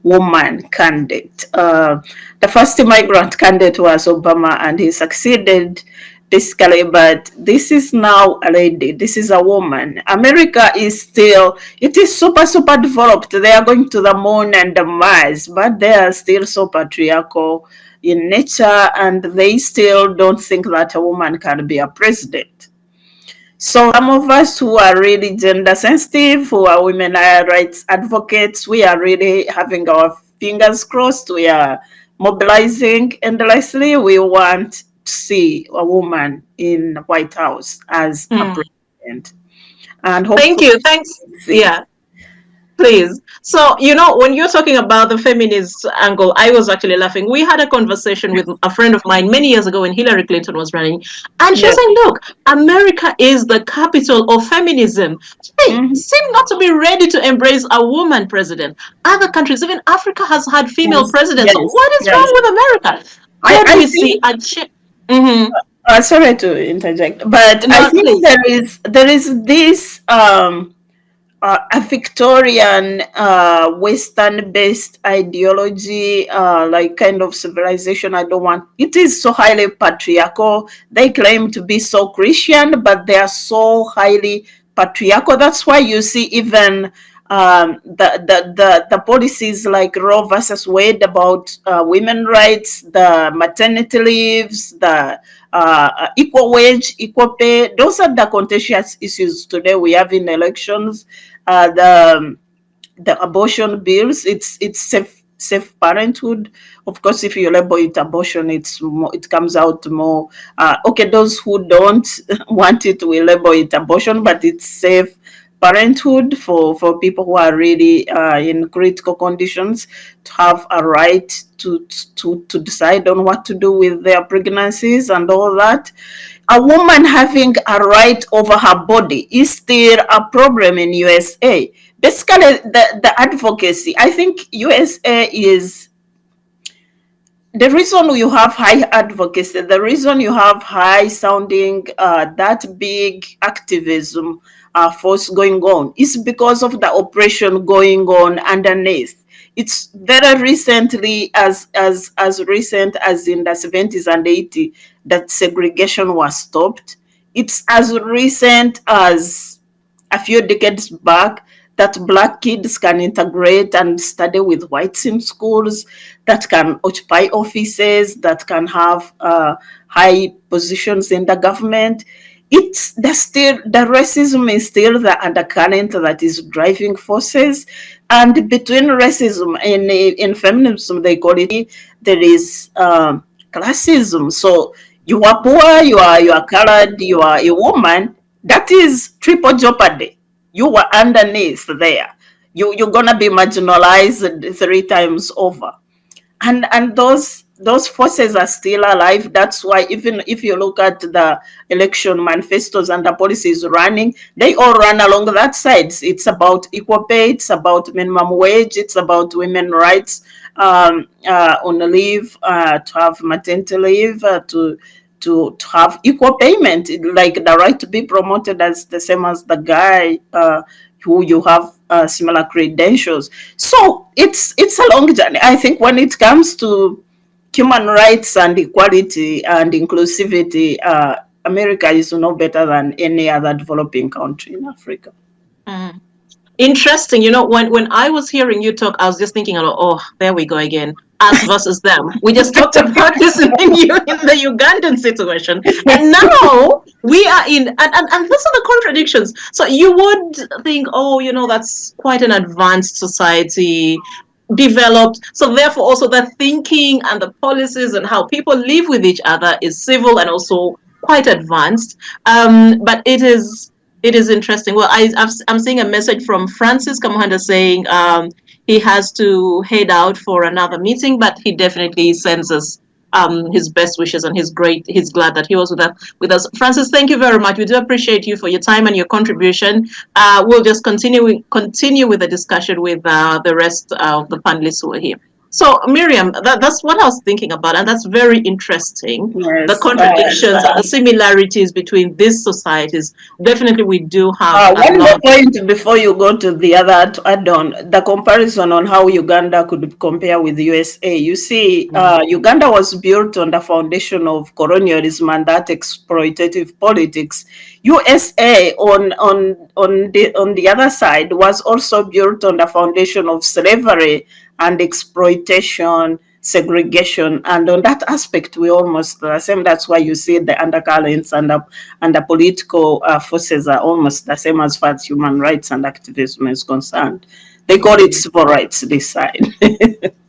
woman candidate. The first immigrant candidate was Obama, and he succeeded basically, but this is now a lady. This is a woman. America is still, it is super developed. They are going to the moon and the Mars, but they are still so patriarchal in nature, and they still don't think that a woman can be a president. So some of us who are really gender sensitive, who are women rights advocates, we are really having our fingers crossed. We are mobilizing endlessly. We want to see a woman in the White House as a president. And thank you. Thanks. Yeah. Please. So, when you're talking about the feminist angle, I was actually laughing. We had a conversation with a friend of mine many years ago when Hillary Clinton was running. And she was saying, look, America is the capital of feminism. They seem not to be ready to embrace a woman president. Other countries, even Africa, has had female presidents. So what is wrong with America? Could we see a change? Sorry to interject, but I think there is this a Victorian Western-based ideology, like kind of civilization. It is so highly patriarchal. They claim to be so Christian, but they are so highly patriarchal. That's why you see even the policies like Roe versus Wade about women rights, the maternity leaves, the equal wage, equal pay. Those are the contentious issues today we have in elections. The abortion bills, it's safe parenthood. Of course, if you label it abortion, it comes out more. Okay, those who don't want it will label it abortion, but it's safe parenthood for people who are really in critical conditions to have a right to decide on what to do with their pregnancies and all that. A woman having a right over her body is still a problem in USA. Basically, the advocacy, I think USA is the reason you have high advocacy, the reason you have high sounding, that big activism force going on. It's because of the oppression going on underneath. It's very recently, as recent as in the 70s and 80s, that segregation was stopped. It's as recent as a few decades back that Black kids can integrate and study with whites in schools, that can occupy offices, that can have high positions in the government. The racism is still the undercurrent that is driving forces. And between racism and in feminism, they call it, there is classism. So you are poor, you are colored, you are a woman. That is triple jeopardy. You were underneath there. You're gonna be marginalized 3 times over. And those forces are still alive. That's why even if you look at the election manifestos and the policies running, they all run along that side. It's about equal pay, it's about minimum wage, it's about women's rights on leave, to have maternity leave, to have equal payment, like the right to be promoted as the same as the guy who you have similar credentials. So it's a long journey. I think when it comes to human rights and equality and inclusivity, America is no better than any other developing country in Africa. Mm. Interesting. You know, when I was hearing you talk, I was just thinking, oh, there we go again. Us versus them. We just talked about this in the Ugandan situation. And now we are in, and those are the contradictions. So you would think, oh, you know, that's quite an advanced society, developed. So therefore also the thinking and the policies and how people live with each other is civil and also quite advanced. But it is interesting. Well, I'm seeing a message from Francis Kamuhanda saying he has to head out for another meeting, but he definitely sends us his best wishes, and he's glad that he was with us. Francis, thank you very much. We do appreciate you for your time and your contribution. We'll just continue with the discussion with the rest of the panelists who are here. So, Miriam, that's what I was thinking about, and that's very interesting. Yes. The contradictions and the similarities between these societies. Definitely, we do have one more point before you go to the other add-on, the comparison on how Uganda could compare with USA. You see, Uganda was built on the foundation of colonialism and that exploitative politics. USA, on the other side, was also built on the foundation of slavery and exploitation, segregation, and on that aspect we almost the same. That's why you see the undercurrents and the political forces are almost the same as far as human rights and activism is concerned. They call it civil rights this side.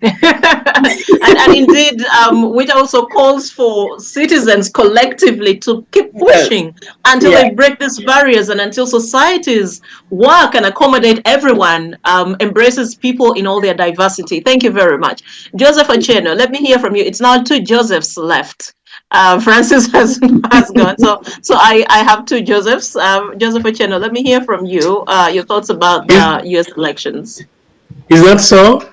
and indeed, which also calls for citizens collectively to keep pushing until they break these barriers, and until societies work and accommodate everyone, embraces people in all their diversity. Thank you very much. Joseph Ochieno, let me hear from you. It's now 2 Josephs left. Francis has gone. So I have 2 Josephs. Joseph Ochieno, let me hear from you, your thoughts about the US elections. Is that so?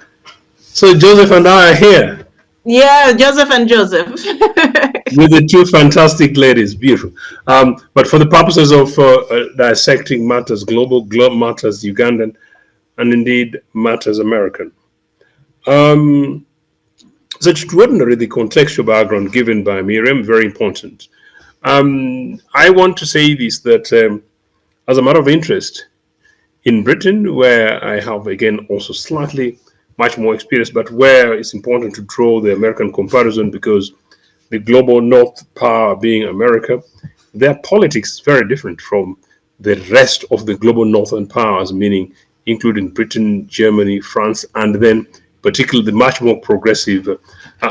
So Joseph and I are here. Yeah, Joseph and Joseph. With the 2 fantastic ladies, beautiful. But for the purposes of dissecting matters global matters Ugandan, and indeed matters American. So extraordinary the contextual background given by Miriam, very important. I want to say this, that as a matter of interest, in Britain, where I have again also slightly much more experience, but where it's important to draw the American comparison because the global North power being America, their politics is very different from the rest of the global Northern powers, meaning including Britain, Germany, France, and then particularly the much more progressive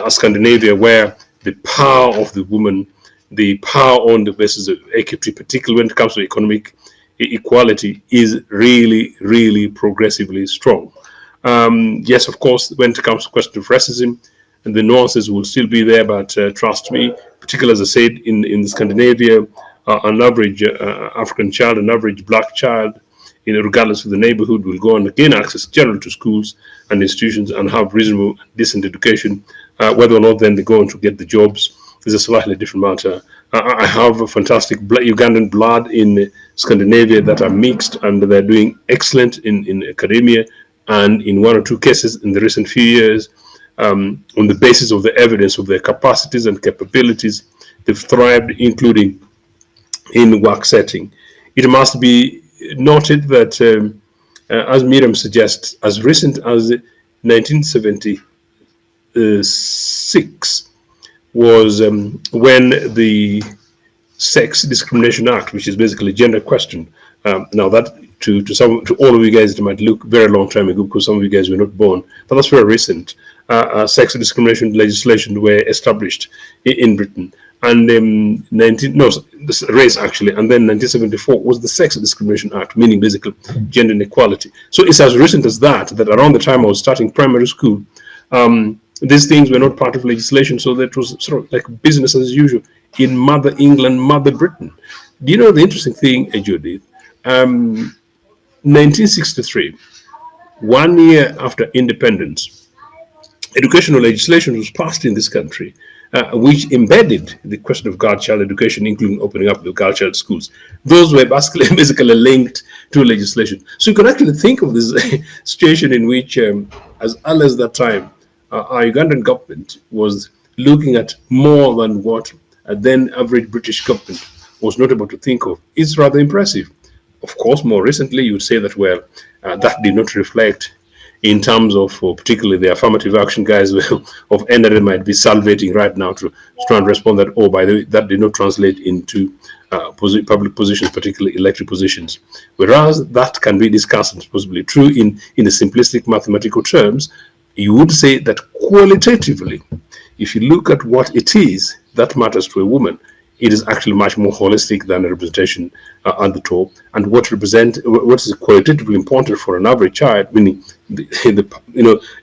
Scandinavia, where the power of the woman, the power on the basis of equity, particularly when it comes to economic equality, is really, really progressively strong. Yes, of course, when it comes to the question of racism, and the nuances will still be there, but trust me, particularly as I said, in Scandinavia, an average African child, an average black child, regardless of the neighborhood, will go and gain access generally to schools and institutions and have reasonable, decent education. Whether or not then they go on to get the jobs is a slightly different matter I have a fantastic Ugandan blood in Scandinavia that are mixed, and they're doing excellent in academia, and in one or two cases in the recent few years, on the basis of the evidence of their capacities and capabilities, they've thrived, including in work setting. It must be noted that, as Miriam suggests, as recent as 1976 was when the Sex Discrimination Act, which is basically a gender question. Now that to all of you guys, it might look very long time ago because some of you guys were not born, but that's very recent. Sex discrimination legislation were established in Britain, and race actually, and then 1974 was the Sex Discrimination Act, meaning basically gender inequality. So it's as recent as that around the time I was starting primary school, these things were not part of legislation, so that was sort of like business as usual in Mother England, Mother Britain. Do you know the interesting thing, Judith? 1963, 1 year after independence, educational legislation was passed in this country, which embedded the question of girl-child education, including opening up the girl-child schools. Those were basically linked to legislation. So you can actually think of this situation in which, as early as that time, our Ugandan government was looking at more than what a then average British government was not able to think of. It's rather impressive. Of course, more recently, you would say that, well, that did not reflect in terms of particularly the affirmative action guys of NRM might be salivating right now to try and respond that, oh, by the way, that did not translate into public positions, particularly elected positions. Whereas that can be discussed and possibly true in the simplistic mathematical terms, you would say that qualitatively, if you look at what it is that matters to a woman, it is actually much more holistic than a representation at the top. And what is qualitatively important for an average child, meaning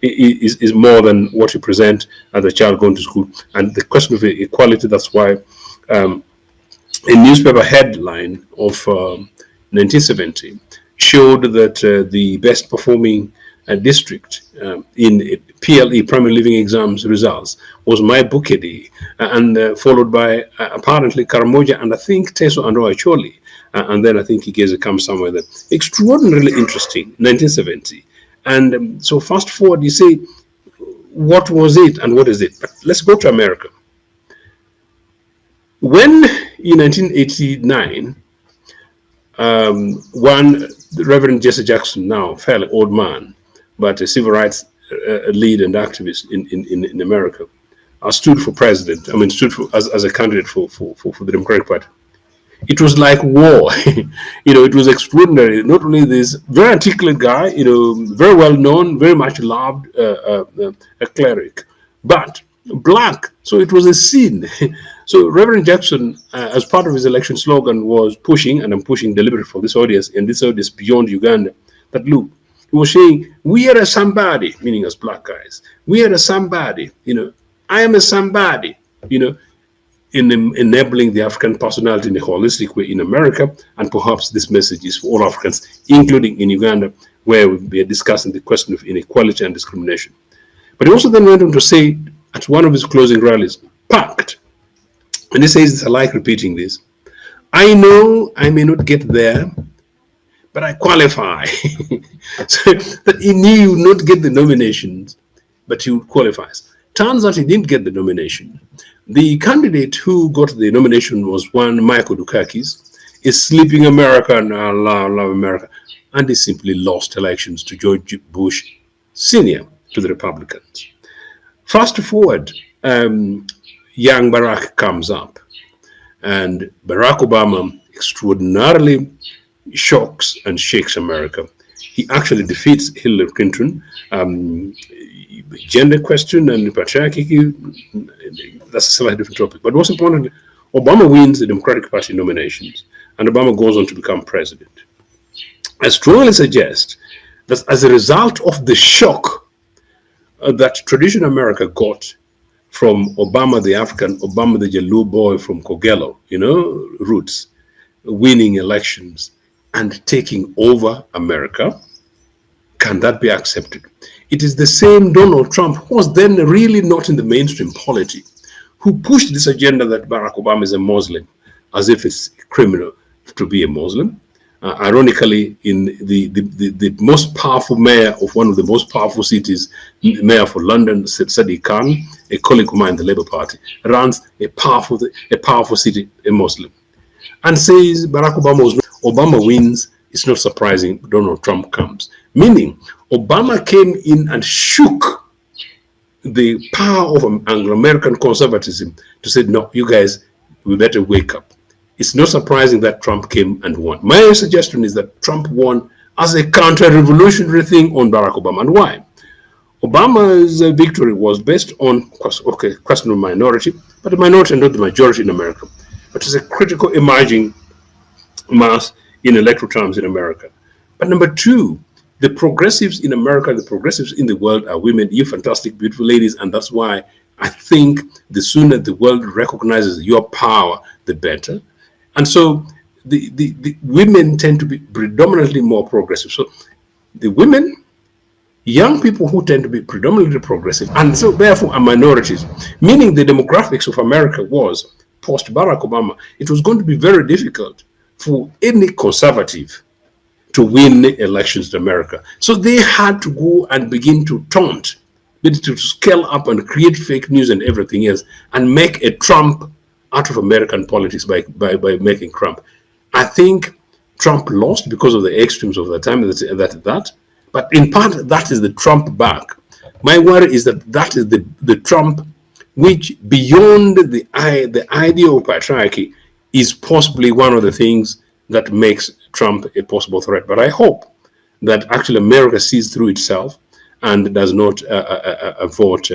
is more than what you present as a child going to school. And the question of equality, that's why a newspaper headline of 1970 showed that the best performing district in PLE, primary living exams results, was my Bukedi, and followed by apparently Karamoja, and I think Teso and Ochieno, and then I think Igeze comes somewhere there. Extraordinarily interesting, 1970. And so fast forward, you say, what was it and what is it? But let's go to America. When in 1989, the Reverend Jesse Jackson, now fairly old man, but a civil rights lead and activist in America, stood for president. I mean, stood for, as a candidate for the Democratic Party. It was like war. It was extraordinary. Not only this very articulate guy, very well known, very much loved, a cleric, but black. So it was a scene. So Reverend Jackson, as part of his election slogan, was pushing, and I'm pushing deliberately for this audience, and this audience beyond Uganda, that look, he was saying, we are a somebody, meaning as black guys. We are a somebody, I am a somebody, in enabling the African personality in a holistic way in America. And perhaps this message is for all Africans, including in Uganda, where we are discussing the question of inequality and discrimination. But he also then went on to say at one of his closing rallies, packed, and he says, I like repeating this, I know I may not get there, but I qualify. So that he knew he would not get the nominations, but he would qualify. Turns out he didn't get the nomination. The candidate who got the nomination was one Michael Dukakis, a sleeping American, I love America, and he simply lost elections to George Bush Sr., to the Republicans. Fast forward, young Barack comes up, and Barack Obama extraordinarily shocks and shakes America. He actually defeats Hillary Clinton. Gender question and patriarchy, that's a slightly different topic. But most importantly, Obama wins the Democratic Party nominations, and Obama goes on to become president. I strongly suggest that as a result of the shock that traditional America got from Obama the African, Obama the Jalu boy from Kogelo, roots, winning elections and taking over America, can that be accepted? It is the same Donald Trump, who was then really not in the mainstream polity, who pushed this agenda that Barack Obama is a Muslim, as if it's criminal to be a Muslim. Ironically, in the most powerful mayor of one of the most powerful cities, mayor for London, Sadiq Khan, a colleague of mine in the Labour Party, runs a powerful city, a Muslim, and says Barack Obama wins. It's not surprising Donald Trump comes. Meaning, Obama came in and shook the power of Anglo-American conservatism to say, no, you guys, we better wake up. It's not surprising that Trump came and won. My suggestion is that Trump won as a counter-revolutionary thing on Barack Obama. And why? Obama's victory was based on, question of minority, but the minority and not the majority in America. But it's a critical emerging mass in electoral terms in America. But number two, the progressives in America, the progressives in the world are women, you fantastic, beautiful ladies, and that's why I think the sooner the world recognizes your power, the better. And so the women tend to be predominantly more progressive. So the women, young people who tend to be predominantly progressive, and so therefore are minorities, meaning the demographics of America was, post Barack Obama, it was going to be very difficult for any conservative to win elections in America. So they had to go and begin to taunt, to scale up and create fake news and everything else, and make a Trump out of American politics by making Trump. I think Trump lost because of the extremes of the time, but in part, that is the Trump back. My worry is that that is the Trump which, beyond the idea of patriarchy, is possibly one of the things that makes Trump a possible threat. But I hope that actually America sees through itself and does not vote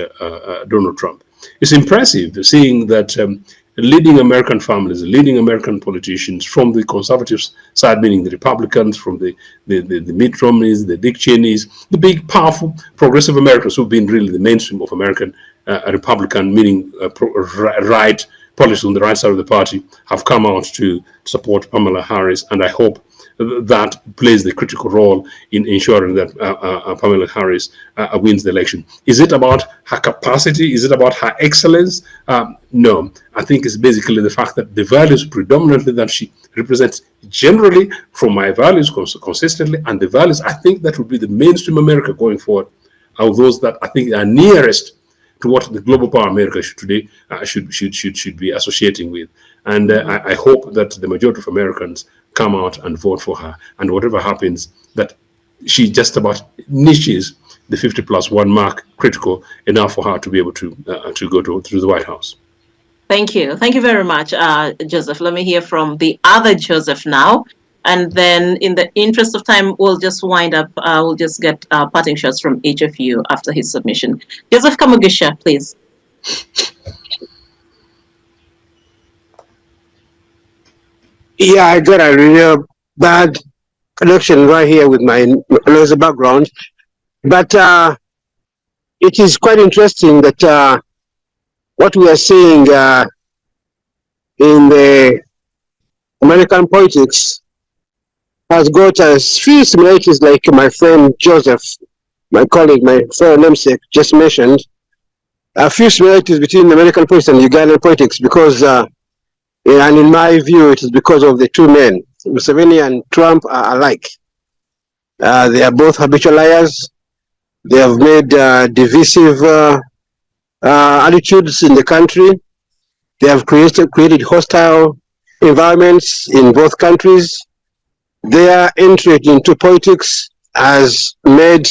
Donald Trump. It's impressive seeing that leading American families, leading American politicians from the conservative side, meaning the Republicans, from the Mitt Romneys, the Dick Cheneys, the big, powerful, progressive Americans who've been really the mainstream of American Republican, meaning right politics on the right side of the party, have come out to support Kamala Harris, and I hope that plays the critical role in ensuring that Kamala Harris wins the election. Is it about her capacity? Is it about her excellence? No. I think it's basically the fact that the values predominantly that she represents, generally from my values consistently, and the values I think that will be the mainstream America going forward, are those that I think are nearest to what the global power America should be associating with. And I hope that the majority of Americans come out and vote for her. And whatever happens, that she just about niches the 50+1 mark, critical enough for her to be able to go to the White House. Thank you. Thank you very much, Joseph. Let me hear from the other Joseph now. And then in the interest of time, we'll just wind up. We'll just get parting shots from each of you after his submission. Joseph Kamugisha, please. Yeah, I got a real bad connection right here with my noisy background. But it is quite interesting that what we are seeing in the American politics has got a few similarities, like my friend Joseph, my colleague, my fellow namesake, just mentioned. A few similarities between American politics and Ugandan politics, because, and in my view, it is because of the two men. Museveni and Trump are alike. They are both habitual liars. They have made divisive attitudes in the country. They have created hostile environments in both countries. Their entry into politics has made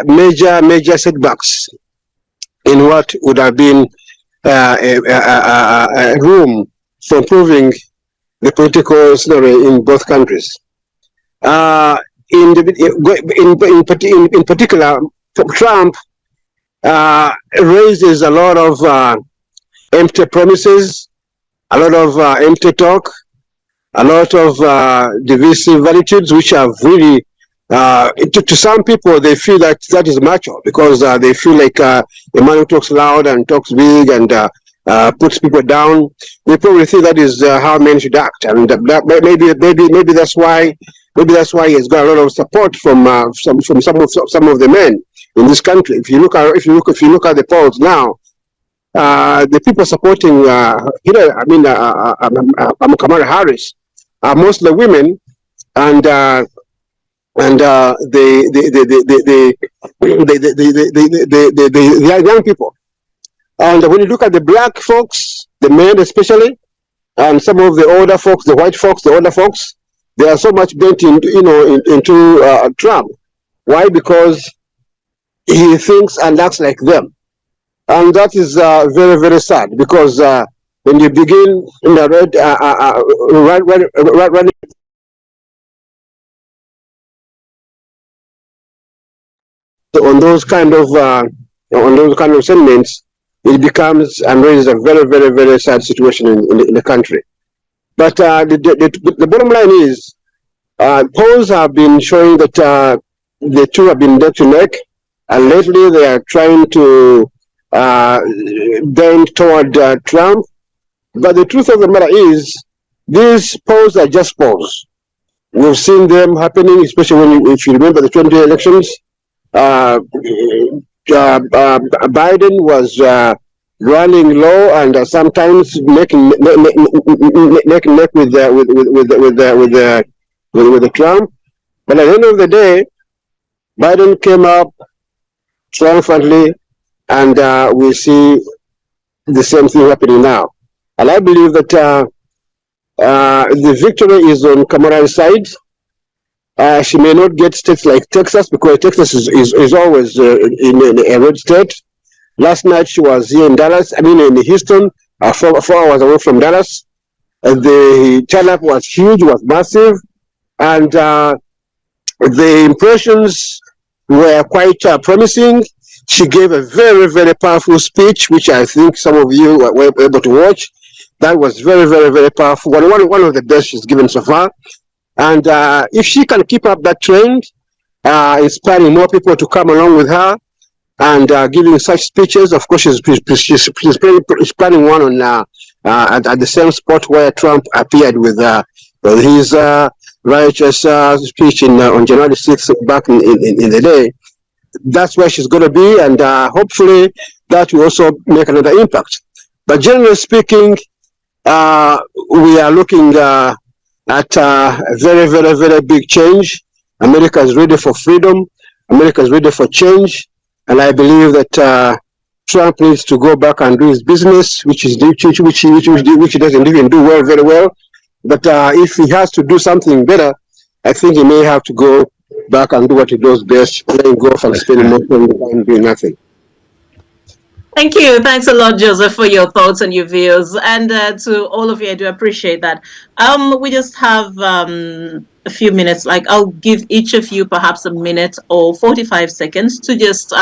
major setbacks in what would have been a room for improving the political scenario in both countries. In particular, Trump raises a lot of empty promises, a lot of empty talk, a lot of divisive attitudes, which are really, to some people, they feel that that is macho, because they feel like a man who talks loud and talks big and puts people down. They probably think that is how men should act, and maybe that's why he has got a lot of support from some of the men in this country. If you look at the polls now, the people supporting Kamala Harris are mostly women, and the young people. And when you look at the black folks, the men especially, and some of the older folks, the white folks, the older folks, they are so much bent into Trump. Why? Because he thinks and acts like them, and that is very, very sad. Because when you begin in the running on those kind of sentiments, it becomes and raises a very, very, very sad situation in the country. But the bottom line is, polls have been showing that the two have been neck to neck, and lately they are trying to bend toward Trump. But the truth of the matter is, these polls are just polls. We've seen them happening, especially if you remember the 2020 elections. Biden was running low and sometimes making neck with the Trump. But at the end of the day, Biden came up triumphantly, and we see the same thing happening now. And I believe that the victory is on Kamala's side. She may not get states like Texas, because Texas is always in a red state. Last night she was here in Dallas, in Houston, 4 hours away from Dallas. The turnout was huge, was massive, and the impressions were quite promising. She gave a very, very powerful speech, which I think some of you were able to watch. That was very, very, very powerful. One of the best she's given so far. And if she can keep up that trend, inspiring more people to come along with her, and giving such speeches, of course, she's planning one on at the same spot where Trump appeared with his righteous speech on January 6th back in the day. That's where she's going to be, and hopefully that will also make another impact. But generally speaking, we are looking at a very, very, very big change. America is ready for freedom. America is ready for change. And I believe that Trump needs to go back and do his business, which he doesn't even do very well. But if he has to do something better, I think he may have to go back and do what he does best, playing golf and spending more time doing nothing. Thank you. Thanks a lot, Joseph, for your thoughts and your views. And to all of you, I do appreciate that. We just have a few minutes. I'll give each of you perhaps a minute or 45 seconds to just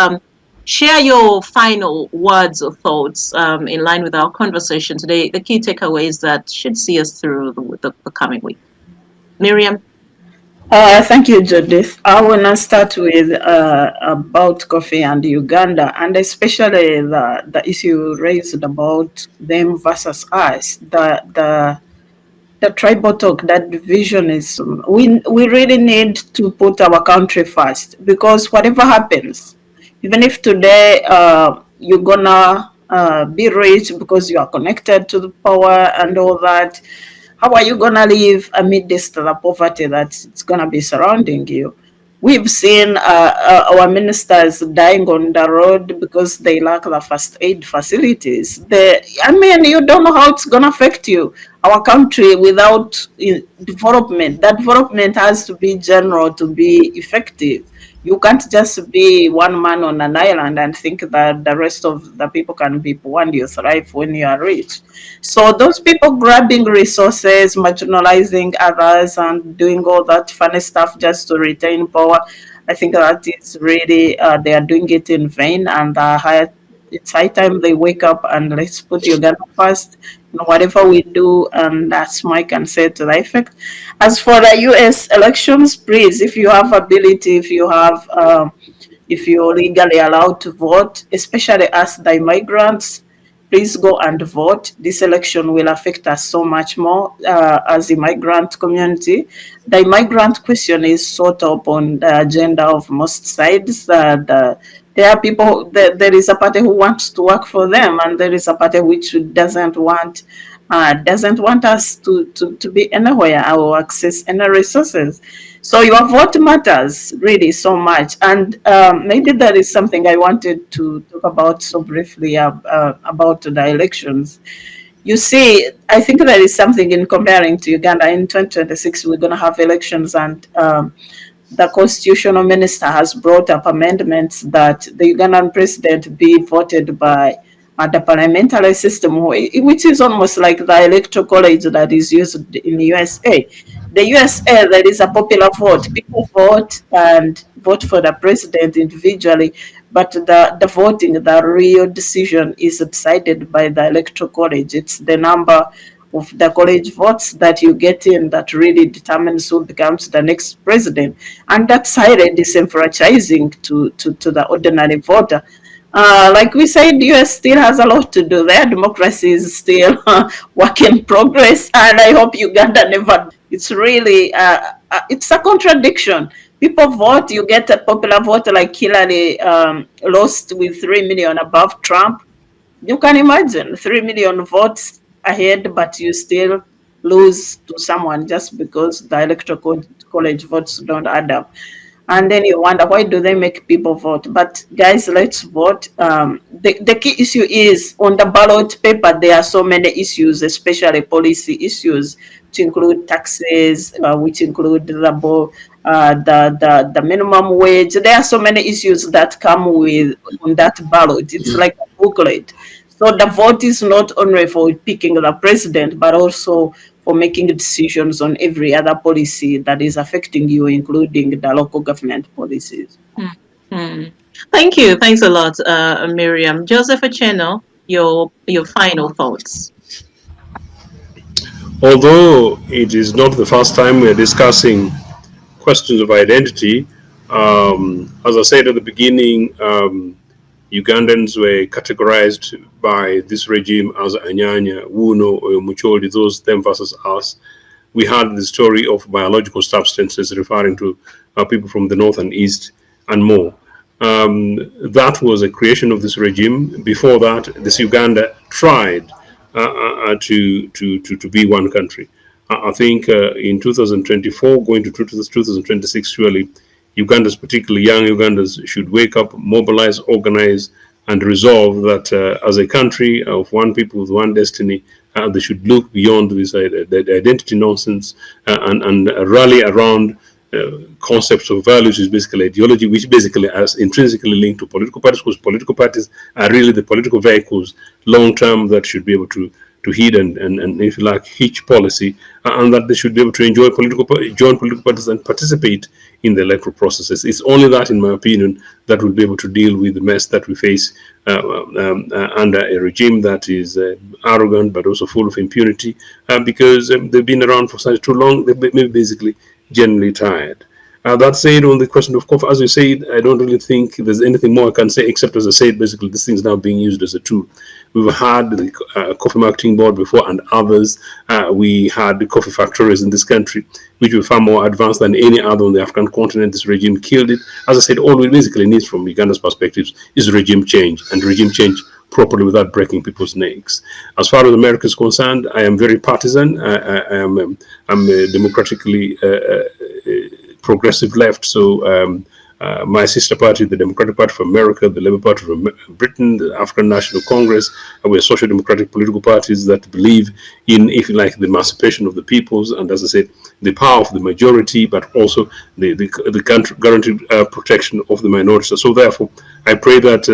share your final words or thoughts in line with our conversation today, the key takeaways that should see us through the coming week. Miriam? Thank you, Judith. I want to start with about coffee and Uganda, and especially the issue raised about them versus us. The tribal talk, that division is, we really need to put our country first, because whatever happens, even if today you're gonna be rich because you are connected to the power and all that, how are you going to live amidst the poverty that's going to be surrounding you? We've seen our ministers dying on the road because they lack the first aid facilities. You don't know how it's going to affect you. Our country without development, that development has to be general to be effective. You can't just be one man on an island and think that the rest of the people can be poor and you thrive when you are rich. So those people grabbing resources, marginalizing others, and doing all that funny stuff just to retain power, I think that is really, they are doing it in vain, and it's high time they wake up and let's put Uganda first in whatever we do, and that's my can say to the effect. As for the US elections, please, if you have ability, if you're legally allowed to vote, especially us, the immigrants, please go and vote. This election will affect us so much more as immigrant community. The immigrant question is sort of on the agenda of most sides. The There are people, there is a party who wants to work for them, and there is a party which doesn't want us to be anywhere or access any resources. So your vote matters really so much. And maybe that is something I wanted to talk about so briefly about the elections. You see, I think there is something in comparing to Uganda. In 2026, we're going to have elections, and the constitutional minister has brought up amendments that the Ugandan president be voted by the parliamentary system, which is almost like the electoral college that is used in the USA. The USA, there is a popular vote. People vote and vote for the president individually, but the voting, the real decision is decided by the electoral college. It's the number of the college votes that you get in that really determines who becomes the next president. And that's highly disenfranchising to the ordinary voter. Like we said, the US still has a lot to do. Their democracy is still work in progress, and I hope Uganda never. It's really it's a contradiction. People vote, you get a popular vote like Hillary lost with 3 million above Trump. You can imagine 3 million votes ahead, but you still lose to someone just because the electoral college votes don't add up. And then you wonder, why do they make people vote? But guys, let's vote. The key issue is on the ballot paper, there are so many issues, especially policy issues, to include taxes, which include the minimum wage. There are so many issues that come with on that ballot. It's like a booklet. So the vote is not only for picking the president, but also for making decisions on every other policy that is affecting you, including the local government policies. Thank you. Thanks a lot, Miriam. Joseph Ochieno, your final thoughts. Although it is not the first time we are discussing questions of identity, as I said at the beginning, Ugandans were categorized by this regime as Anyanya, Wuno, or Mucholi, those them versus us. We had the story of biological substances referring to people from the north and east and more. That was a creation of this regime. Before that, this Uganda tried to be one country. I think in 2024, going to 2026, surely Ugandans, particularly young Ugandans, should wake up, mobilize, organize, and resolve that as a country of one people with one destiny, they should look beyond this the identity nonsense and rally around concepts of values, is basically ideology, which basically is intrinsically linked to political parties, because political parties are really the political vehicles long term that should be able to heed and if you like, hitch policy, and that they should be able to join political parties and participate in the electoral processes. It's only that, in my opinion, that will be able to deal with the mess that we face under a regime that is arrogant but also full of impunity, because they've been around for such too long. They may be basically generally tired. That said, on the question of coffee, as you said, I don't really think there's anything more I can say, except, as I said, basically this thing is now being used as a tool. We've had the Coffee Marketing Board before and others. We had the coffee factories in this country, which were far more advanced than any other on the African continent. This regime killed it. As I said, all we basically need from Uganda's perspectives is regime change, and regime change properly without breaking people's necks. As far as America is concerned, I am very partisan. I'm a democratically progressive left, so my sister party, the Democratic Party for America, the Labour Party for Britain, the African National Congress, we're social democratic political parties that believe in, if you like, the emancipation of the peoples, and, as I said, the power of the majority, but also the guaranteed protection of the minorities. So therefore, I pray that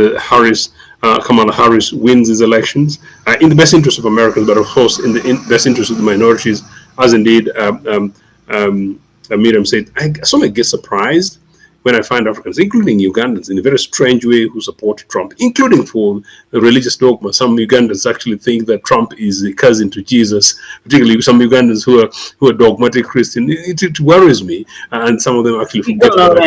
Kamala Harris wins these elections in the best interest of Americans, but of course in the best interest of the minorities, as indeed Miriam said. I sort of get surprised when I find Africans, including Ugandans, in a very strange way, who support Trump, including for the religious dogma. Some Ugandans actually think that Trump is a cousin to Jesus, particularly some Ugandans who are dogmatic Christian. It worries me, and some of them actually forget about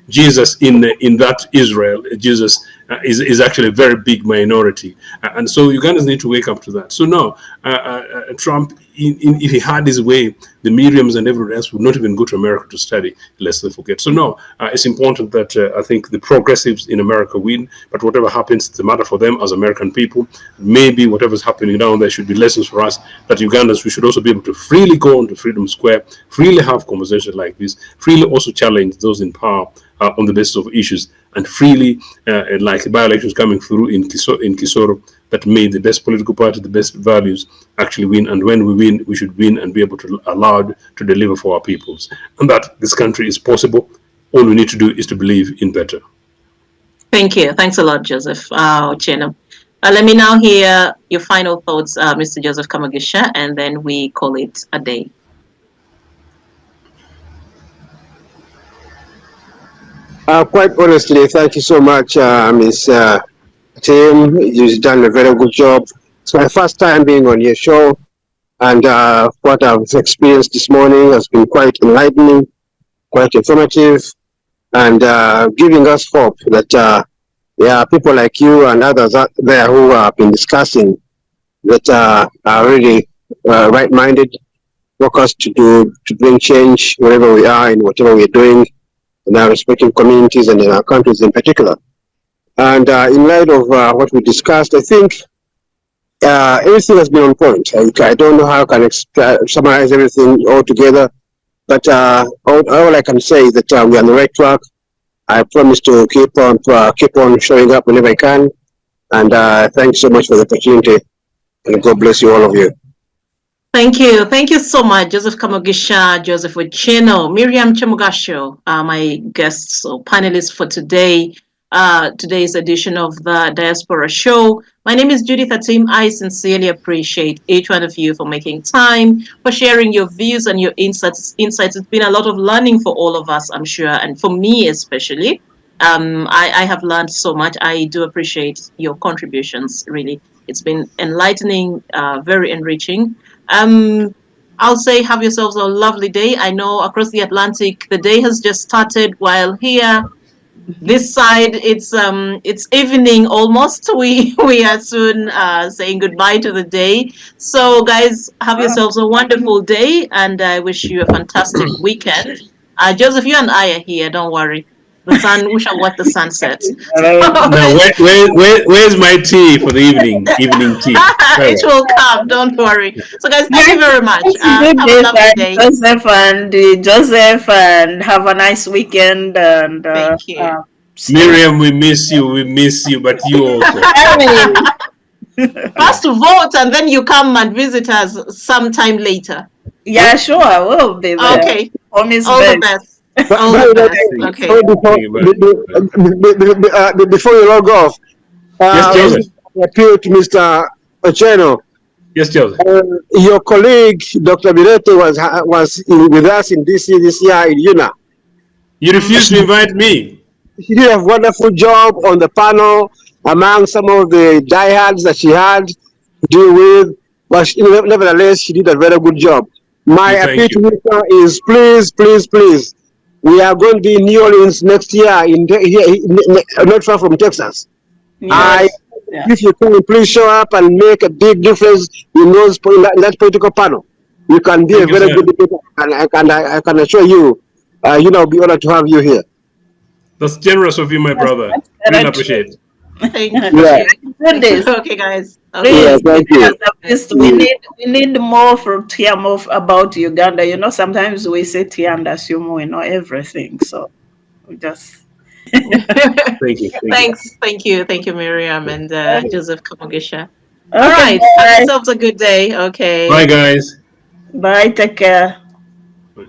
Jesus in that Israel. Jesus is actually a very big minority. And so Ugandans need to wake up to that. So no, Trump, if he had his way, the Miriams and everyone else would not even go to America to study, lest they forget. So no, it's important that I think the progressives in America win, but whatever happens, it's a matter for them as American people. Maybe whatever's happening down there should be lessons for us, that Ugandans, we should also be able to freely go onto Freedom Square, freely have conversations like this, freely also challenge those in power on the basis of issues, and freely, like by-elections coming through in Kisoro, that made the best political party, the best values actually win. And when we win, we should win and be able to allowed to deliver for our peoples. And that this country is possible. All we need to do is to believe in better. Thank you. Thanks a lot, Joseph. Ochieno. Let me now hear your final thoughts, Mr. Joseph Kamugisha, and then we call it a day. Quite honestly, thank you so much, Ms. Atim. You've done a very good job. It's my first time being on your show, and what I've experienced this morning has been quite enlightening, quite informative, and giving us hope that there are people like you and others out there who have been discussing that are really right-minded, focused to bring change wherever we are in whatever we're doing in our respective communities and in our countries in particular. And in light of what we discussed, I think everything has been on point. I don't know how I can summarize everything all together, but all I can say is that we're on the right track. I promise to keep on showing up whenever I can. And thanks so much for the opportunity. And God bless you, all of you. Thank you. Thank you so much, Joseph Kamugisha, Joseph Ochieno, Miriam Kyomugasho, my guests or panelists for today. Today's edition of the Diaspora Show. My name is Judith Atim. I sincerely appreciate each one of you for making time, for sharing your views and your insights. It's been a lot of learning for all of us, I'm sure, and for me especially. I have learned so much. I do appreciate your contributions, really. It's been enlightening, very enriching. I'll say have yourselves a lovely day. I know across the Atlantic, the day has just started, while here, this side, it's evening almost. We are soon saying goodbye to the day. So guys, have yourselves a wonderful day, and I wish you a fantastic weekend. Joseph, you and I are here, don't worry. The sun, we shall watch the sunset. Now, where's my tea for the evening tea? It will come, don't worry. So guys, thank you very much. Have a lovely day. Joseph, and have a nice weekend. And thank you. Miriam, we miss you, but you also. First vote, and then you come and visit us sometime later. Yeah, sure, I will be there. Okay. All the best. All the best. Okay. Before you log off, yes, Joseph. Appeal to Mr. Ochieno. Yes, Joseph. Your colleague, Dr. Birete, was with us in DC this year in UNA. You refused to invite me. She did a wonderful job on the panel among some of the diehards that she had to deal with, but nevertheless, she did a very good job. My appeal to Mr. is please, we are going to be in New Orleans next year, not far from Texas. Yes. If you can, please show up and make a big difference in that political panel. You can be a very good debater, and I can assure you, I'll be honored to have you here. That's generous of you, my brother. Really appreciate it. Thank you. Yeah. Okay, guys. Okay. Yeah, thank you. We need more to hear more about Uganda. Sometimes we sit here and assume we know everything. So we just thank you. Thank you, Miriam and Joseph Kamugisha. All right. Have yourselves a good day. Okay. Bye, guys. Bye. Take care. Bye.